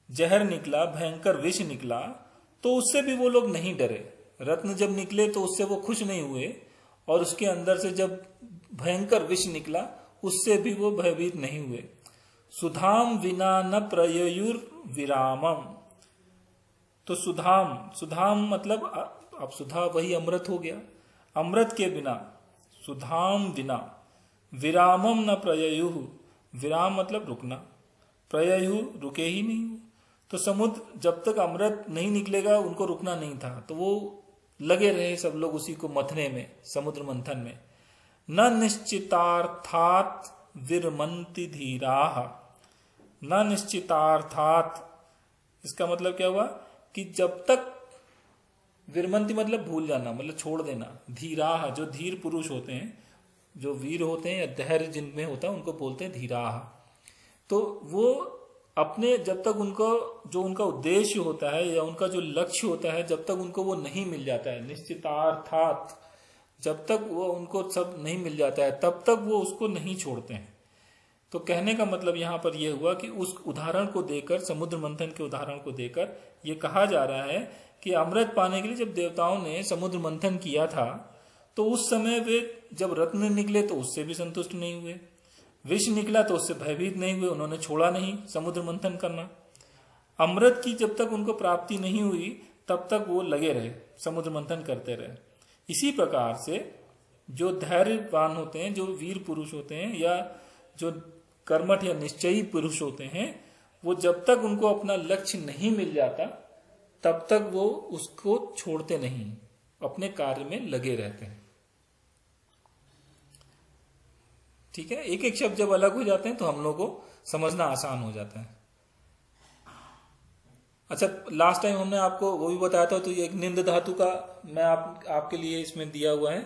जहर निकला, भयंकर विष निकला, तो उससे भी वो लोग नहीं डरे। रत्न जब निकले तो उससे वो खुश नहीं हुए, और उसके अंदर से जब भयंकर विष निकला उससे भी वो भयभीत नहीं हुए। सुधाम विना न प्रयुर विरामम। तो सुधाम मतलब अब सुधा वही अमृत हो गया, अमृत के बिना, सुधाम बिना, विरामम न प्रययु, विराम मतलब रुकना, प्रययु रुके ही नहीं। तो समुद्र जब तक अमृत नहीं निकलेगा उनको रुकना नहीं था, तो वो लगे रहे सब लोग उसी को मथने में, समुद्र मंथन में। न निश्चितार्थात विरमंति धीराः। न निश्चितार्थात, इसका मतलब क्या हुआ कि जब तक, विरमंति मतलब भूल जाना, मतलब छोड़ देना। धीराः, जो धीर पुरुष होते हैं, जो वीर होते हैं या धैर्य जिनमें होता है उनको बोलते हैं धीराः। तो वो अपने, जब तक उनको जो उनका उद्देश्य होता है या उनका जो लक्ष्य होता है, जब तक उनको वो नहीं मिल जाता है, निश्चितार्थात, जब तक वो उनको सब नहीं मिल जाता है तब तक वो उसको नहीं छोड़ते हैं। तो कहने का मतलब यहाँ पर यह हुआ कि उस उदाहरण को देकर, समुद्र मंथन के उदाहरण को देकर ये कहा जा रहा है कि अमृत पाने के लिए जब देवताओं ने समुद्र मंथन किया था तो उस समय वे जब रत्न निकले तो उससे भी संतुष्ट नहीं हुए, विष निकला तो उससे भयभीत नहीं हुए, उन्होंने छोड़ा नहीं समुद्र मंथन करना। अमृत की जब तक उनको प्राप्ति नहीं हुई तब तक वो लगे रहे, समुद्र मंथन करते रहे। इसी प्रकार से जो धैर्यवान होते हैं, जो वीर पुरुष होते हैं या जो कर्मठ या निश्चयी पुरुष होते हैं, वो जब तक उनको अपना लक्ष्य नहीं मिल जाता तब तक वो उसको छोड़ते नहीं, अपने कार्य में लगे रहते हैं। ठीक है, एक एक शब्द जब अलग हो जाते हैं तो हम लोग को समझना आसान हो जाता है। अच्छा, लास्ट टाइम हमने आपको वो भी बताया था, तो ये एक निंद धातु का मैं आपके लिए इसमें दिया हुआ है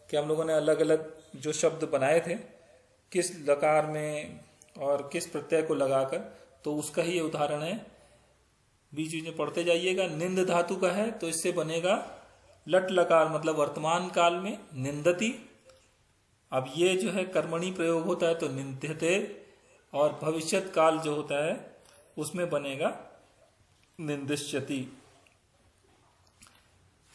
कि हम लोगों ने अलग अलग जो शब्द बनाए थे किस लकार में और किस प्रत्यय को लगाकर, तो उसका ही ये उदाहरण है। बीच बीच में पढ़ते जाइएगा। निंद धातु का है तो इससे बनेगा लट लकार, मतलब वर्तमान काल में निंदति। अब ये जो है कर्मणि प्रयोग होता है तो निंद्यते, और भविष्यत काल जो होता है उसमें बनेगा निंदिष्यति।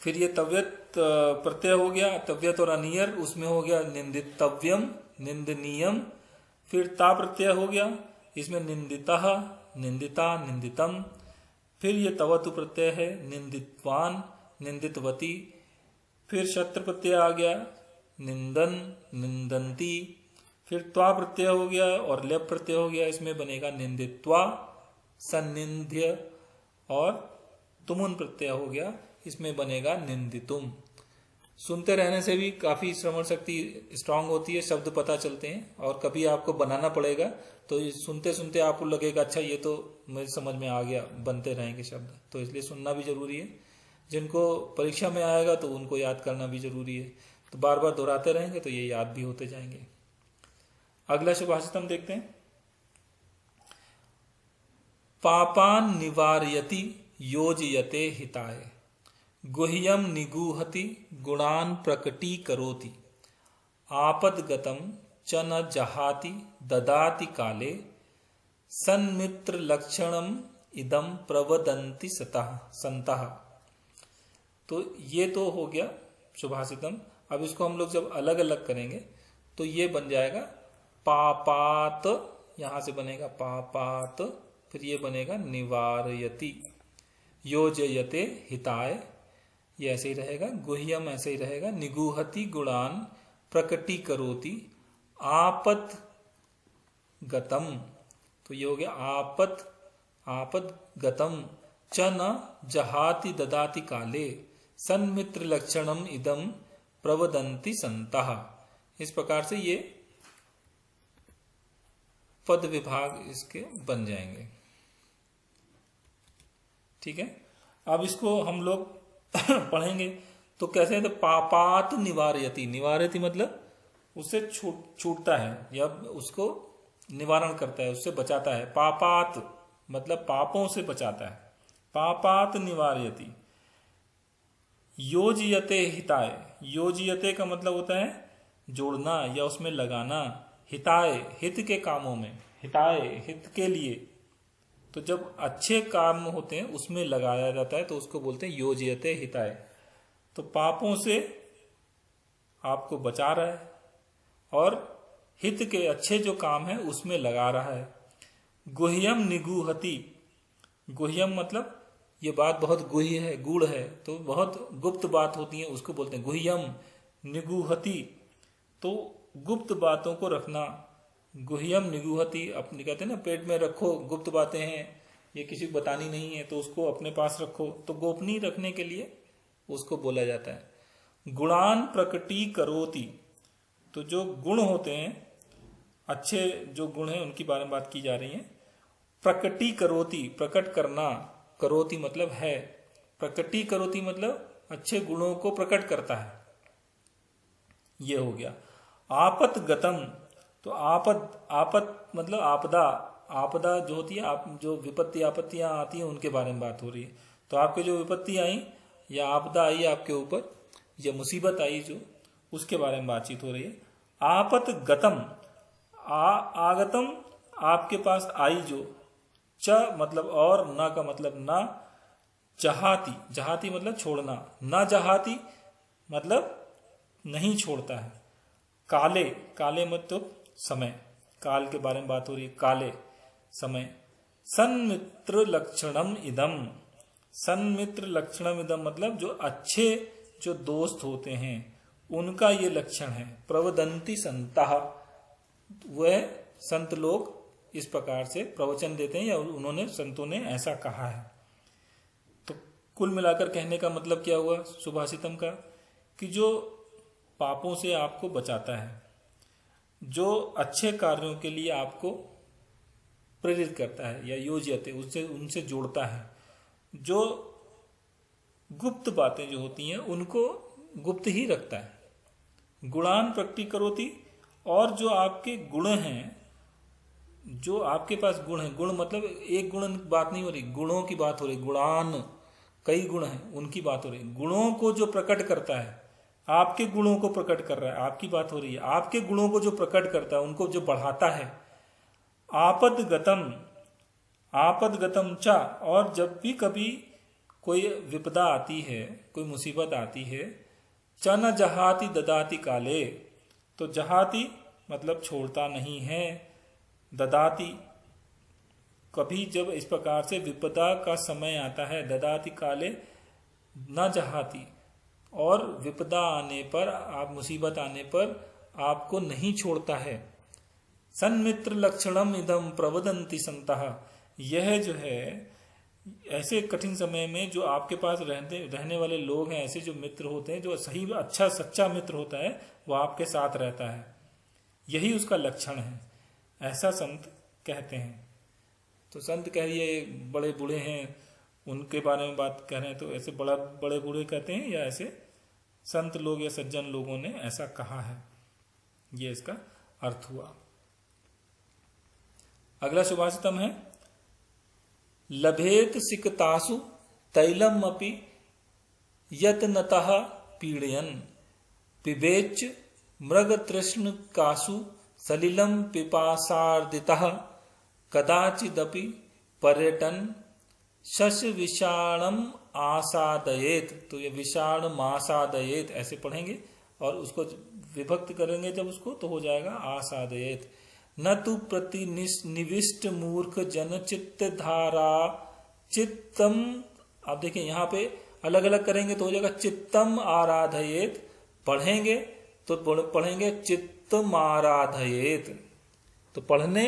फिर ये तव्यत प्रत्यय हो गया, तव्यत और अनियर, उसमें हो गया निंदितव्यम, निंदनीयम। फिर ता प्रत्यय हो गया, इसमें निंदितः, निंदिता, निंदितम। फिर ये तवतु प्रत्यय है, निंदितवान, निंदितवती। फिर शत्र प्रत्यय आ गया, निंदन, निंदंती। फिर त्वा प्रत्यय हो गया और लेप प्रत्यय हो गया, इसमें बनेगा निंदित्वा, सन्निध्य। और तुमुन प्रत्यय हो गया, इसमें बनेगा निंदितुम। सुनते रहने से भी काफी श्रवण शक्ति स्ट्रांग होती है, शब्द पता चलते हैं। और कभी आपको बनाना पड़ेगा तो सुनते सुनते आपको लगेगा अच्छा ये तो मुझे समझ में आ गया, बनते रहेंगे शब्द। तो इसलिए सुनना भी जरूरी है। जिनको परीक्षा में आएगा तो उनको याद करना भी जरूरी है। तो बार बार दोहराते रहेंगे तो ये याद भी होते जाएंगे। अगला सुभाषित हम देखते हैं। पापान निवारयति योजयते हिताय, गुह्यम निगूहति गुणान प्रकटी करोति, आपदगतम च न जहाति ददाति काले, सन्मित्र लक्षणम इदम प्रवदंति संतः। तो ये तो हो गया सुभाषितम। अब इसको हम लोग जब अलग अलग करेंगे तो ये बन जाएगा पापात, यहां से बनेगा पापात, फिर ये बनेगा निवारयति, योजयते हिताय, ये ऐसे ही रहेगा। गुह्यम ऐसे ही रहेगा। निगूहति गुणान प्रकटी करोति, आपत गतम, तो ये हो गया आपत आपद गतम च न जहाति ददाति काले सन्मित्र लक्षणम इदम प्रवदंति संतः। इस प्रकार से ये पद विभाग इसके बन जाएंगे। ठीक है, अब इसको हम लोग पढ़ेंगे तो कैसे है, तो पापात निवारयति, निवारयति मतलब उससे छूटता है या उसको निवारण करता है, उससे बचाता है। पापात मतलब पापों से बचाता है। पापात निवारयति। योजयते हिताय, योजयते का मतलब होता है जोड़ना या उसमें लगाना। हिताय हित के कामों में, हिताय हित के लिए, तो जब अच्छे काम होते हैं उसमें लगाया जाता है तो उसको बोलते हैं योजयते हिताय। तो पापों से आपको बचा रहा है और हित के अच्छे जो काम है उसमें लगा रहा है। गुह्यम निगूहति, गुह्यम मतलब ये बात बहुत गुह्य है, गूढ़ है, तो बहुत गुप्त बात होती है, उसको बोलते हैं गुह्यम। निगूहति तो गुप्त बातों को रखना। गुह्यम निगूहति, अपने कहते हैं ना पेट में रखो, गुप्त बातें हैं, ये किसी को बतानी नहीं है तो उसको अपने पास रखो, तो गोपनीय रखने के लिए उसको बोला जाता है। गुणान प्रकटी करोति, तो जो गुण होते हैं, अच्छे जो गुण हैं उनकी बारे में बात की जा रही है। प्रकटी करोति, प्रकट करना, करोति मतलब है, प्रकटी करोति मतलब अच्छे गुणों को प्रकट करता है, ये हो गया। आपत गतम, तो आपत मतलब आपदा, आपदा जो होती है, आप जो विपत्ति आपत्तियां आती हैं उनके बारे में बात हो रही है। तो आपके जो विपत्ति आई या आपदा आई आपके ऊपर या मुसीबत आई जो, उसके बारे में बातचीत हो रही है। आपत गतम, आगतम आपके पास आई जो, च मतलब और, न का मतलब ना, जहाती, जहाती मतलब छोड़ना, न जहाती मतलब नहीं छोड़ता है। काले, काले मतलब समय, काल के बारे में बात हो रही है, काले समय। सन्मित्र लक्षणम इदम, सन्मित्र लक्षणम इदम मतलब जो अच्छे जो दोस्त होते हैं उनका ये लक्षण है। प्रवदंती संतः, वह संत लोग इस प्रकार से प्रवचन देते हैं या उन्होंने, संतों ने ऐसा कहा है। तो कुल मिलाकर कहने का मतलब क्या हुआ सुभाषितम का, कि जो पापों से आपको बचाता है, जो अच्छे कार्यों के लिए आपको प्रेरित करता है या योज्यते उससे उनसे जोड़ता है, जो गुप्त बातें जो होती हैं उनको गुप्त ही रखता है। गुणान प्रकटी करोति, और जो आपके गुण हैं, जो आपके पास गुण है, गुण मतलब एक गुण बात नहीं हो रही, गुणों की बात हो रही। गुणान कई गुण हैं उनकी बात हो रही। गुणों को जो प्रकट करता है, आपके गुणों को प्रकट कर रहा है, आपकी बात हो रही है। आपके गुणों को जो प्रकट करता है, उनको जो बढ़ाता है। आपद गतम, आपद गतम चा, और जब भी कभी कोई विपदा आती है, कोई मुसीबत आती है, च न जहाती ददाती काले, तो जहाती मतलब छोड़ता नहीं है, ददाती कभी जब इस प्रकार से विपदा का समय आता है, ददाती काले न जहाती, और विपदा आने पर, आप मुसीबत आने पर आपको नहीं छोड़ता है। सन्मित्र लक्षणम इदम प्रवदंती संतः, यह जो है ऐसे कठिन समय में जो आपके पास रहने वाले लोग हैं, ऐसे जो मित्र होते हैं, जो सही अच्छा सच्चा मित्र होता है, वह आपके साथ रहता है, यही उसका लक्षण है, ऐसा संत कहते हैं। तो संत कह रही है बड़े बूढ़े हैं उनके बारे में बात कर रहे हैं, तो ऐसे बड़े बूढ़े कहते हैं या ऐसे संत लोग या सज्जन लोगों ने ऐसा कहा है, ये इसका अर्थ हुआ। अगला सुभाषितम है, लभेत सिकतासु तैलम अपि यत्नतः पीड़यन् पिबेच मृग तृष्ण कासु सलिलम पिपासार्दितः कदाचिदपि पर्यटन शश विषाणम आसादयेत। तो ये विषाणम आसादयेत ऐसे पढ़ेंगे और उसको विभक्त करेंगे जब उसको, तो हो जाएगा आसादयेत। न तु प्रति निविष्ट मूर्ख जन चित्त धारा चित्तम। आप देखिए यहाँ पे अलग अलग करेंगे तो हो जाएगा चित्तम आराधयेत, पढ़ेंगे तो पढ़ेंगे चित्तम आराधयेत। तो पढ़ने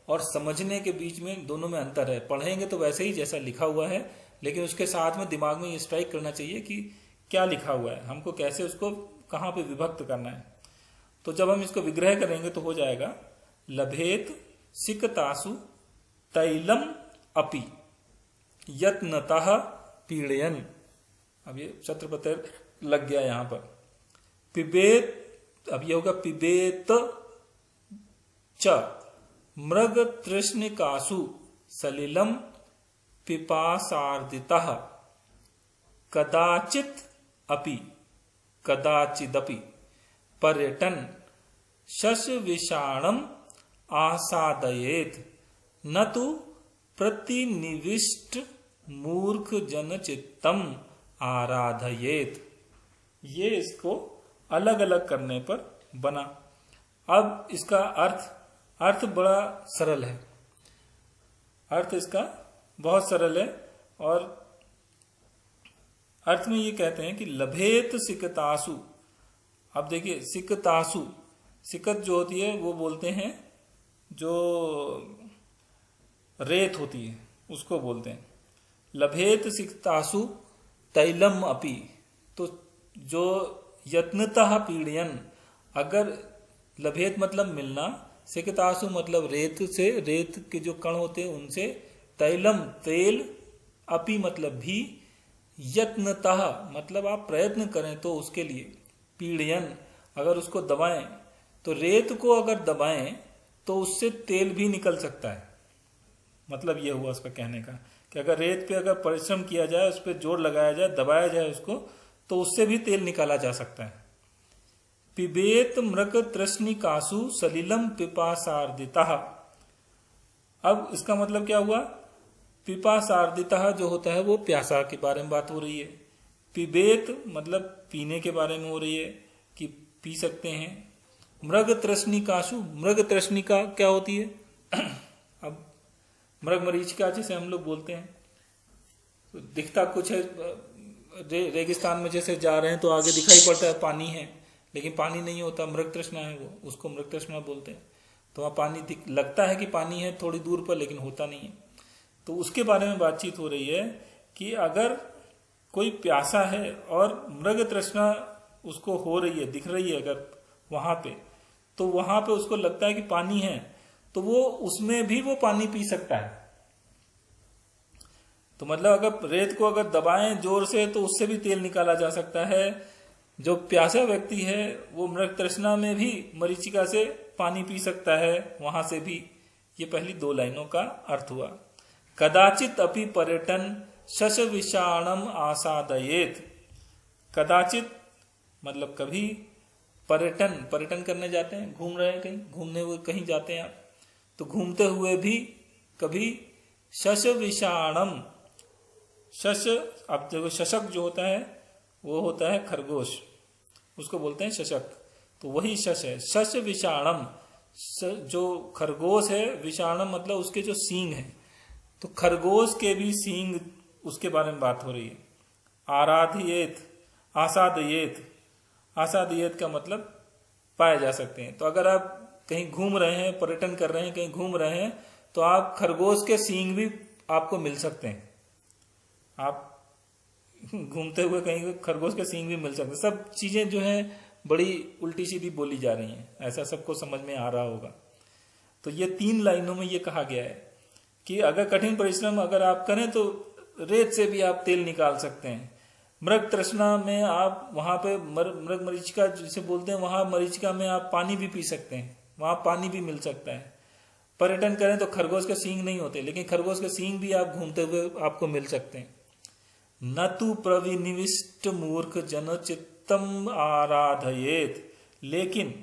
और समझने के बीच में दोनों में अंतर है। पढ़ेंगे तो वैसे ही जैसा लिखा हुआ है, लेकिन उसके साथ में दिमाग में ये स्ट्राइक करना चाहिए कि क्या लिखा हुआ है, हमको कैसे उसको कहाँ पे विभक्त करना है। तो जब हम इसको विग्रह करेंगे तो हो जाएगा लभेत सिकतासु तैलम अपि यत्नतः पीड़यन। अब ये छत्रपति लग गया यहां पर। पिबेत, अब ये होगा पिबेत च मृग तृष्णिकासु सलिलम पिपासार्दितः कदाचित अपि कदाचिदपि पर्यटन शश विषाणम आसादयेत न तो प्रतिनिविष्ट मूर्ख जन चित्तम आराधयेत। ये इसको अलग अलग करने पर बना। अब इसका अर्थ बड़ा सरल है, अर्थ इसका बहुत सरल है। और अर्थ में ये कहते हैं कि लभेत सिकतासु। अब देखिए सिकतासु, सिकत जो होती है वो बोलते हैं जो रेत होती है उसको बोलते हैं। लभेत सिकतासु तैलम अपि, तो जो यत्नतः पीड़यन, अगर लभेत मतलब मिलना, सिकतासु मतलब रेत से, रेत के जो कण होते हैं उनसे, तैलम तेल, अपि मतलब भी, यत्नतः मतलब आप प्रयत्न करें तो उसके लिए, पीड़यन अगर उसको दबाएं, तो रेत को अगर दबाएं तो उससे तेल भी निकल सकता है। मतलब ये हुआ उसका कहने का कि अगर रेत पे अगर परिश्रम किया जाए, उस पर जोर लगाया जाए, दबाया जाए उसको, तो उससे भी तेल निकाला जा सकता है। पिबेत मृग तृष्णिकासु सलिलम पिपासार्दितः। अब इसका मतलब क्या हुआ? पिपासार्दितः जो होता है वो प्यासा के बारे में बात हो रही है। पिबेत मतलब पीने के बारे में हो रही है कि पी सकते हैं। मृग तृष्णिकासु, मृग तृष्णिका क्या होती है? अब मृग मरीचिका जिसे हम लोग बोलते हैं, तो दिखता कुछ है, रेगिस्तान में जैसे जा रहे हैं तो आगे दिखाई पड़ता है पानी है, लेकिन पानी नहीं होता, मृग तृष्णा है वो, उसको मृग तृष्णा बोलते हैं। तो वहाँ पानी लगता है कि पानी है थोड़ी दूर पर, लेकिन होता नहीं है। तो उसके बारे में बातचीत हो रही है कि अगर कोई प्यासा है और मृग तृष्णा उसको हो रही है, दिख रही है अगर वहां पे, तो वहां पे उसको लगता है कि पानी है, तो वो उसमें भी वो पानी पी सकता है। तो मतलब अगर रेत को अगर दबाएं जोर से तो उससे भी तेल निकाला जा सकता है। जो प्यासा व्यक्ति है वो मृग तृष्णा में भी मरीचिका से पानी पी सकता है, वहां से भी। ये पहली दो लाइनों का अर्थ हुआ। कदाचित अपि पर्यटन शश विषाणम आसादयेत। कदाचित मतलब कभी, पर्यटन करने जाते हैं, घूम रहे हैं कहीं, घूमने हुए कहीं जाते हैं आप, तो घूमते हुए भी कभी शश विषाणम, शश, अब देखो शशक जो होता है वो होता है खरगोश, उसको बोलते हैं शशक, तो वही शश है। शश विषाणम, जो खरगोश है, विषाणम मतलब उसके जो सींग है, तो खरगोश के भी सींग, उसके बारे में बात हो रही है। आराधयेत, आसादयेत, आसादयेत का मतलब पाए जा सकते हैं। तो अगर आप कहीं घूम रहे हैं, पर्यटन कर रहे हैं, कहीं घूम रहे हैं, तो आप खरगोश के सींग भी आपको मिल सकते हैं। आप घूमते हुए कहीं खरगोश के सींग भी मिल सकते हैं। सब चीजें जो हैं बड़ी उल्टी सीधी बोली जा रही हैं, ऐसा सबको समझ में आ रहा होगा। तो ये 3 लाइनों में ये कहा गया है कि अगर कठिन परिश्रम अगर आप करें तो रेत से भी आप तेल निकाल सकते हैं। मृग तृष्णा में आप वहां पे मृग मरीचिका जिसे बोलते हैं, वहां मरीचिका में आप पानी भी पी सकते हैं, वहां पानी भी मिल सकता है। पर्यटन करें तो खरगोश के सींग नहीं होते, लेकिन खरगोश के सींग भी आप घूमते हुए आपको मिल सकते हैं। न तु प्रविनिविष्ट मूर्ख जन चित्तम आराधयेत। लेकिन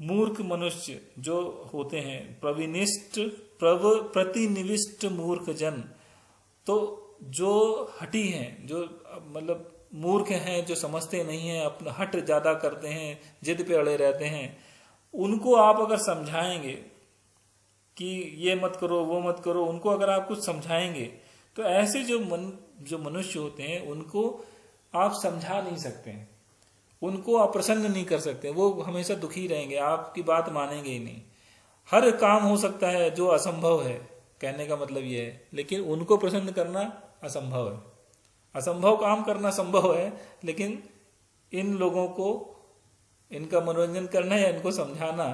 मूर्ख मनुष्य जो होते हैं, प्रविनिष्ट, प्रतिनिविष्ट मूर्ख जन, तो जो हठी हैं, जो मतलब मूर्ख हैं, जो समझते नहीं हैं, अपना हट ज्यादा करते हैं, जिद पे अड़े रहते हैं, उनको आप अगर समझाएंगे कि ये मत करो, वो मत करो, उनको अगर आप कुछ समझाएंगे, तो ऐसे जो मनुष्य होते हैं उनको आप समझा नहीं सकते हैं, उनको आप प्रसन्न नहीं कर सकते, वो हमेशा दुखी रहेंगे, आपकी बात मानेंगे ही नहीं। हर काम हो सकता है जो असंभव है, कहने का मतलब ये है, लेकिन उनको प्रसन्न करना असंभव है। असंभव काम करना संभव है, लेकिन इन लोगों को इनका मनोरंजन करना या इनको समझाना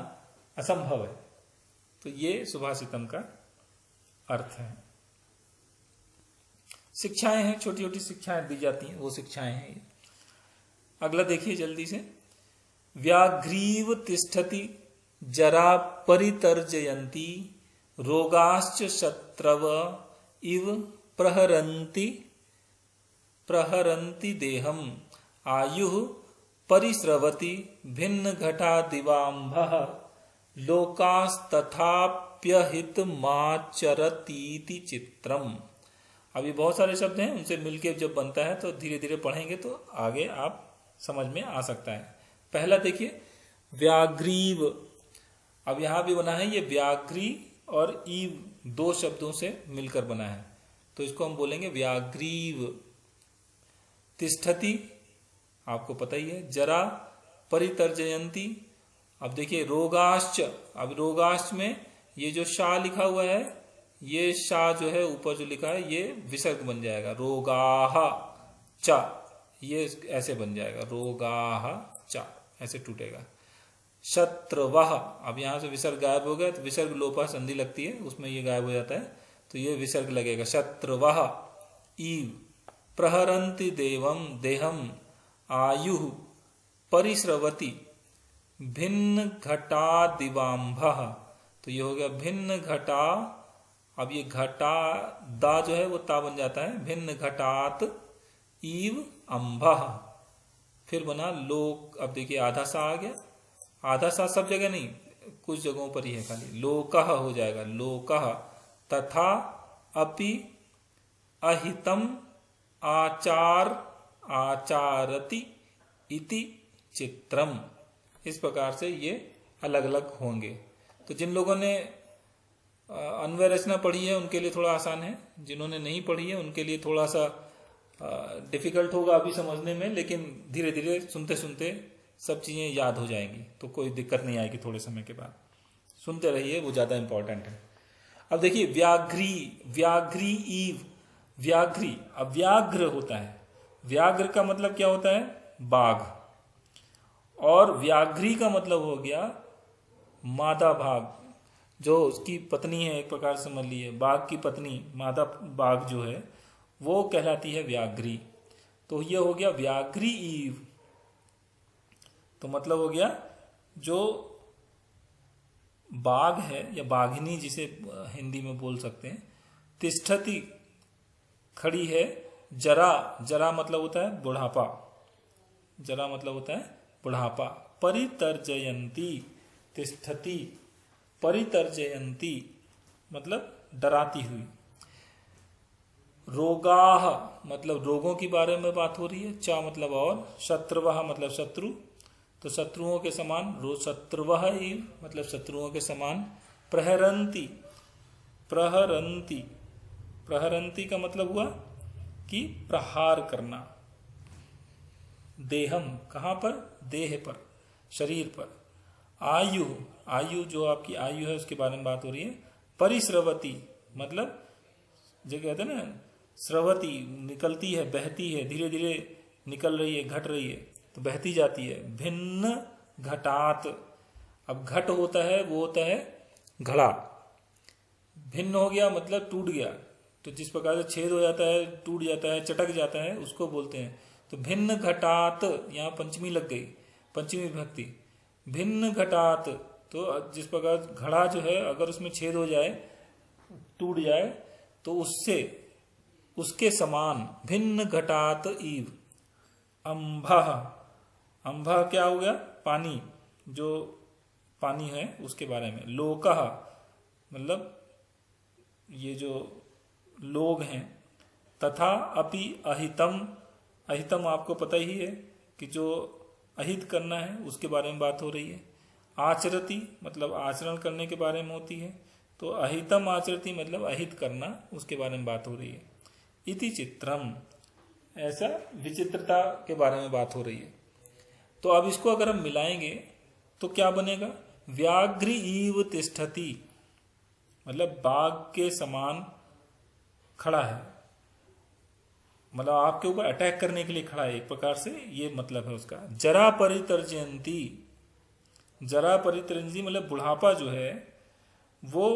असंभव है। तो ये सुभाषितम का अर्थ है। शिक्षाएं हैं, छोटी छोटी शिक्षाएं दी जाती हैं, वो शिक्षाएं हैं ये। अगला देखिए जल्दी से। व्याघ्रीव तिष्ठति जरा परितर्जयन्ति रोगाश्च शत्रव इव प्रहरन्ति देहम आयुः परिस्रवति भिन्न घटा दिवाम्भः लोकास्तथाप्यहितमाचरतीति चित्रम। अभी बहुत सारे शब्द हैं, उनसे मिलके जब बनता है तो धीरे धीरे पढ़ेंगे तो आगे आप समझ में आ सकता है। पहला देखिए व्याघ्रीव। अब यहां भी बना है ये व्याघ्री और ईव दो शब्दों से मिलकर बना है, तो इसको हम बोलेंगे व्याघ्रीव। तिष्ठति आपको पता ही है, जरा परितर्जयंती। अब देखिए रोगाश्च। अब रोगाश्च में ये जो शा लिखा हुआ है, ये शा जो है ऊपर जो लिखा है ये विसर्ग बन जाएगा, रोगाह चा, ये ऐसे बन जाएगा, रोगाह चा, ऐसे टूटेगा। शत्रवह। अब यहां से विसर्ग गायब हो गया तो विसर्ग लोपा संधि लगती है, उसमें ये गायब हो जाता है, तो ये विसर्ग लगेगा, शत्रवह। ईव प्रहरन्ति देहम आयुः परिस्रवति भिन्न घटा दिवाम्भः। तो ये हो गया भिन्न घटा। अब ये घटा दा जो है वो ता बन जाता है, भिन्न घटात ईव अंभः। फिर बना लोक। अब देखिए आधा सा आ गया, आधा सा सब जगह नहीं, कुछ जगहों पर ही है खाली, लोकः हो जाएगा, लोकः। तथा अपि अहितम आचारति इति चित्रम। इस प्रकार से ये अलग अलग होंगे। तो जिन लोगों ने अन्वय रचना पढ़ी है उनके लिए थोड़ा आसान है, जिन्होंने नहीं पढ़ी है उनके लिए थोड़ा सा डिफिकल्ट होगा अभी समझने में, लेकिन धीरे धीरे सुनते सुनते सब चीजें याद हो जाएंगी, तो कोई दिक्कत नहीं आएगी। थोड़े समय के बाद सुनते रहिए, वो ज्यादा इंपॉर्टेंट है। अब देखिए व्याघ्री ईव। व्याघ्री, अब व्याघ्र होता है, व्याघ्र का मतलब क्या होता है, बाघ, और व्याघ्री का मतलब हो गया मादा भाग, जो उसकी पत्नी है, एक प्रकार से समझ लीजिए बाघ की पत्नी मादा बाघ जो है वो कहलाती है व्याघ्री। तो ये हो गया व्याघ्री ईव। तो मतलब हो गया जो बाघ है या बाघिनी जिसे हिंदी में बोल सकते हैं, तिष्ठति खड़ी है, जरा मतलब होता है बुढ़ापा, जरा मतलब होता है बुढ़ापा। परितर्जयंती, तिष्ठति परितर्जयंती मतलब डराती हुई। रोगाह मतलब रोगों के बारे में बात हो रही है, चा मतलब और, शत्रवह मतलब शत्रु, तो शत्रुओं के समान, शत्रुवह मतलब शत्रुओं के समान। प्रहरंती, प्रहरंती का मतलब हुआ कि प्रहार करना। देहम कहाँ पर, देह पर, शरीर पर। आयु जो आपकी आयु है उसके बारे में बात हो रही है। परिस्रवती मतलब जो कहते हैं ना, स्रवती निकलती है, बहती है, धीरे धीरे निकल रही है, घट रही है, तो बहती जाती है। भिन्न घटात, अब घट होता है वो होता है घड़ा, भिन्न हो गया मतलब टूट गया, तो जिस प्रकार से छेद हो जाता है, टूट जाता है, चटक जाता है, उसको बोलते हैं। तो भिन्न घटात, यहाँ पंचमी लग गई, पंचमी विभक्ति। भिन्न घटात, तो जिस प्रकार घड़ा जो है अगर उसमें छेद हो जाए, टूट जाए, तो उससे उसके समान। भिन्न घटात ईव। अंभः, अंभः क्या हो गया, पानी, जो पानी है उसके बारे में। लोकः मतलब ये जो लोग हैं। तथा अपि अहितम, अहितम आपको पता ही है कि जो अहित करना है उसके बारे में बात हो रही है। आचरति मतलब आचरण करने के बारे में होती है, तो अहितम आचरति मतलब अहित करना, उसके बारे में बात हो रही है। इति चित्रम, ऐसा विचित्रता के बारे में बात हो रही है। तो अब इसको अगर हम मिलाएंगे तो क्या बनेगा, व्याघ्री इव तिष्ठति, मतलब बाघ के समान खड़ा है, मतलब आपके ऊपर अटैक करने के लिए खड़ा है, एक प्रकार से ये मतलब है उसका। जरा परितर्जयंती, जरा परितर्जयंती मतलब बुढ़ापा जो है वो,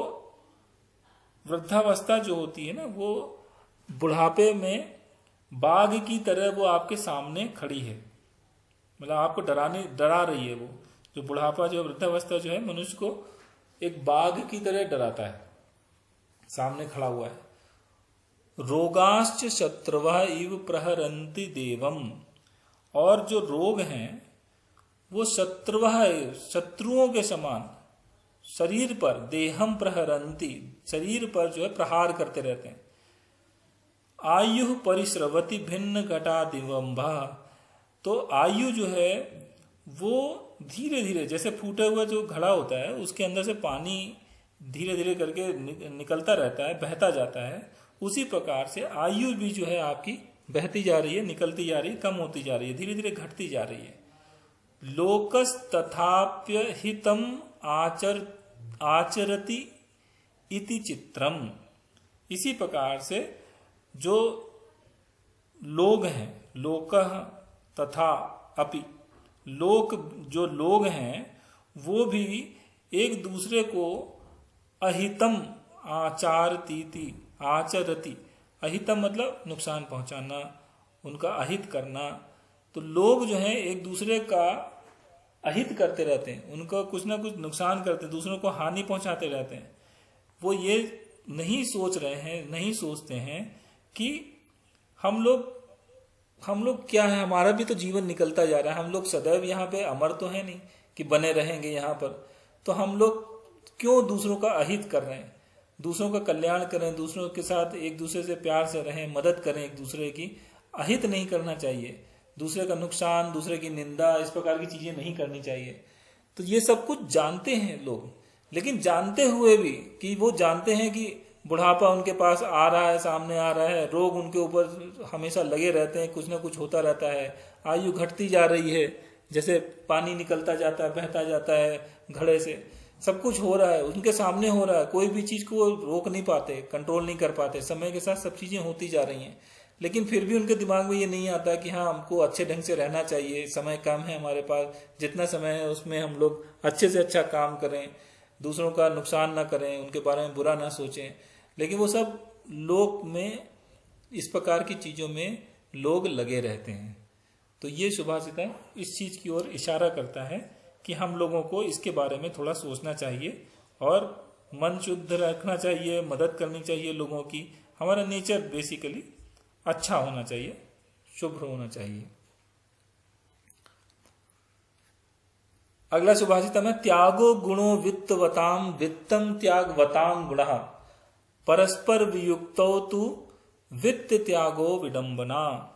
वृद्धावस्था जो होती है ना, वो बुढ़ापे में बाघ की तरह वो आपके सामने खड़ी है, मतलब आपको डरा रही है। वो जो बुढ़ापा जो वृद्धावस्था जो है मनुष्य को एक बाघ की तरह डराता है, सामने खड़ा हुआ है। रोगाश्च शत्रुवः इव प्रहरन्ति देवम, और जो रोग हैं वो शत्रुवः, शत्रुओं के समान शरीर पर, देहम प्रहरन्ति, शरीर पर जो है प्रहार करते रहते हैं। आयु परिश्रवति भिन्न घटा दिवम्भा, तो आयु जो है वो धीरे धीरे, जैसे फूटा हुआ जो घड़ा होता है उसके अंदर से पानी धीरे धीरे करके निकलता रहता है, बहता जाता है, उसी प्रकार से आयु भी जो है आपकी बहती जा रही है, निकलती जा रही है, कम होती जा रही है, धीरे धीरे घटती जा रही है। लोकस तथाप्य हितम आचरति इति चित्रम, इसी प्रकार से जो लोग हैं, लोकः तथा अपि, लोक जो लोग हैं वो भी एक दूसरे को अहितम आचरती, अहितम मतलब नुकसान पहुंचाना, उनका अहित करना। तो लोग जो हैं एक दूसरे का अहित करते रहते हैं, उनका कुछ ना कुछ नुकसान करते हैं, दूसरों को हानि पहुंचाते रहते हैं। वो ये नहीं सोच रहे हैं, नहीं सोचते हैं कि हम लोग क्या है, हमारा भी तो जीवन निकलता जा रहा है, हम लोग सदैव यहाँ पे अमर तो है नहीं कि बने रहेंगे यहाँ पर, तो हम लोग क्यों दूसरों का अहित कर रहे हैं, दूसरों का कल्याण करें, दूसरों के साथ एक दूसरे से प्यार से रहें, मदद करें एक दूसरे की, अहित नहीं करना चाहिए, दूसरे का नुकसान, दूसरे की निंदा, इस प्रकार की चीजें नहीं करनी चाहिए। तो ये सब कुछ जानते हैं लोग, लेकिन जानते हुए भी कि वो जानते हैं कि बुढ़ापा उनके पास आ रहा है, सामने आ रहा है, रोग उनके ऊपर हमेशा लगे रहते हैं, कुछ ना कुछ होता रहता है, आयु घटती जा रही है, जैसे पानी निकलता जाता है, बहता जाता है घड़े से, सब कुछ हो रहा है, उनके सामने हो रहा है, कोई भी चीज को रोक नहीं पाते, कंट्रोल नहीं कर पाते, समय के साथ सब चीजें होती जा रही हैं। लेकिन फिर भी उनके दिमाग में ये नहीं आता कि हाँ हमको अच्छे ढंग से रहना चाहिए, समय कम है हमारे पास, जितना समय है उसमें हम लोग अच्छे से अच्छा काम करें, दूसरों का नुकसान ना करें, उनके बारे में बुरा ना सोचें। लेकिन वो सब लोक में, इस प्रकार की चीजों में लोग लगे रहते हैं। तो ये सुभाषिता इस चीज की ओर इशारा करता है कि हम लोगों को इसके बारे में थोड़ा सोचना चाहिए और मन शुद्ध रखना चाहिए, मदद करनी चाहिए लोगों की। हमारा नेचर बेसिकली अच्छा होना चाहिए, शुभ्र होना चाहिए। अगला सुभाषिता में त्यागो गुणो वित्तवताम वित्तम त्यागवताम गुणः परस्पर वियुक्तौ तु वित्त त्यागो विडंबना।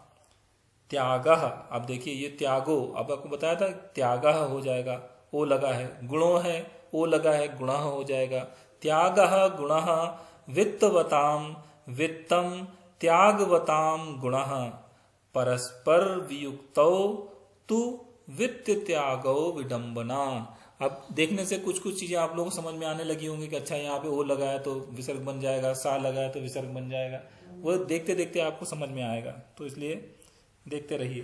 त्यागः, अब देखिए ये त्यागो, अब आपको बताया था त्यागः हो जाएगा, ओ लगा है, गुणो है, ओ लगा है, गुणः हो जाएगा। त्यागः गुणः वित्तवताम वित्तम त्यागवताम गुणः परस्पर वियुक्तौ तु वित्त त्यागो विडंबना। अब देखने से कुछ कुछ चीजें आप लोगों को समझ में आने लगी होंगी कि अच्छा यहाँ पे ओ लगा है तो विसर्ग बन जाएगा, सा लगा है तो विसर्ग बन जाएगा, वो देखते देखते आपको समझ में आएगा, तो इसलिए देखते रहिए।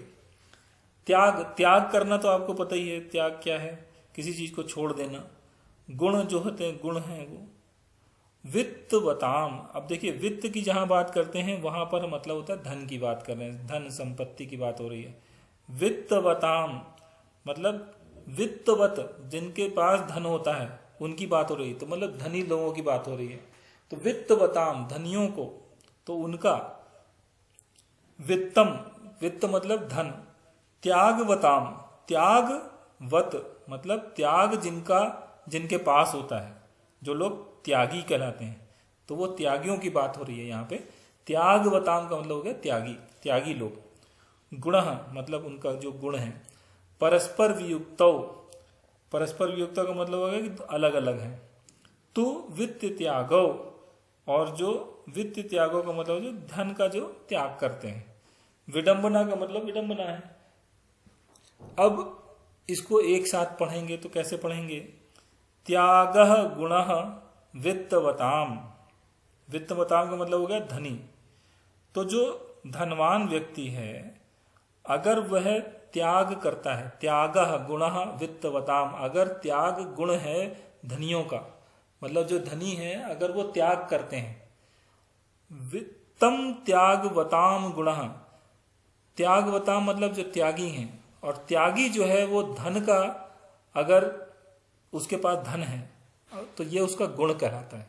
त्याग करना तो आपको पता ही है, त्याग क्या है, किसी चीज को छोड़ देना। गुण जो होते हैं, गुण हैं वो। वित्तवताम, अब देखिए वित्त की जहां बात करते हैं वहां पर मतलब होता है धन की बात कर रहे हैं, धन संपत्ति की बात हो रही है। वित्तवताम मतलब वित्तवत, जिनके पास धन होता है उनकी बात हो रही है, तो मतलब धनी लोगों की बात हो रही है। तो वित्तवताम, धनियों को, तो उनका वित्तम, वित्त मतलब धन। त्यागवताम, त्यागवत मतलब त्याग जिनके पास होता है, जो लोग त्यागी कहलाते हैं, तो वो त्यागियों की बात हो रही है यहाँ पे। त्यागवताम का मतलब हो गया त्यागी, त्यागी लोग। गुण मतलब उनका जो गुण है। परस्पर वियुक्तौ, परस्पर वियुक्तौ का मतलब हो गया कि अलग अलग है। तु वित्त त्यागो, और जो वित्त त्यागो का मतलब जो धन का जो त्याग करते हैं। विडंबना का मतलब विडंबना है। अब इसको एक साथ पढ़ेंगे तो कैसे पढ़ेंगे, त्यागः गुणः वित्तवताम। वित्तवताम का मतलब हो गया धनी। तो जो धनवान व्यक्ति है अगर वह त्याग करता है, त्यागः गुणः वित्तवताम, अगर त्याग गुण है धनियों का, मतलब जो धनी है अगर वो त्याग करते हैं, वित्तम त्यागवताम गुणः, त्यागवताम मतलब जो त्यागी हैं, और त्यागी जो है वो धन का, अगर उसके पास धन है तो ये उसका गुण कहलाता है।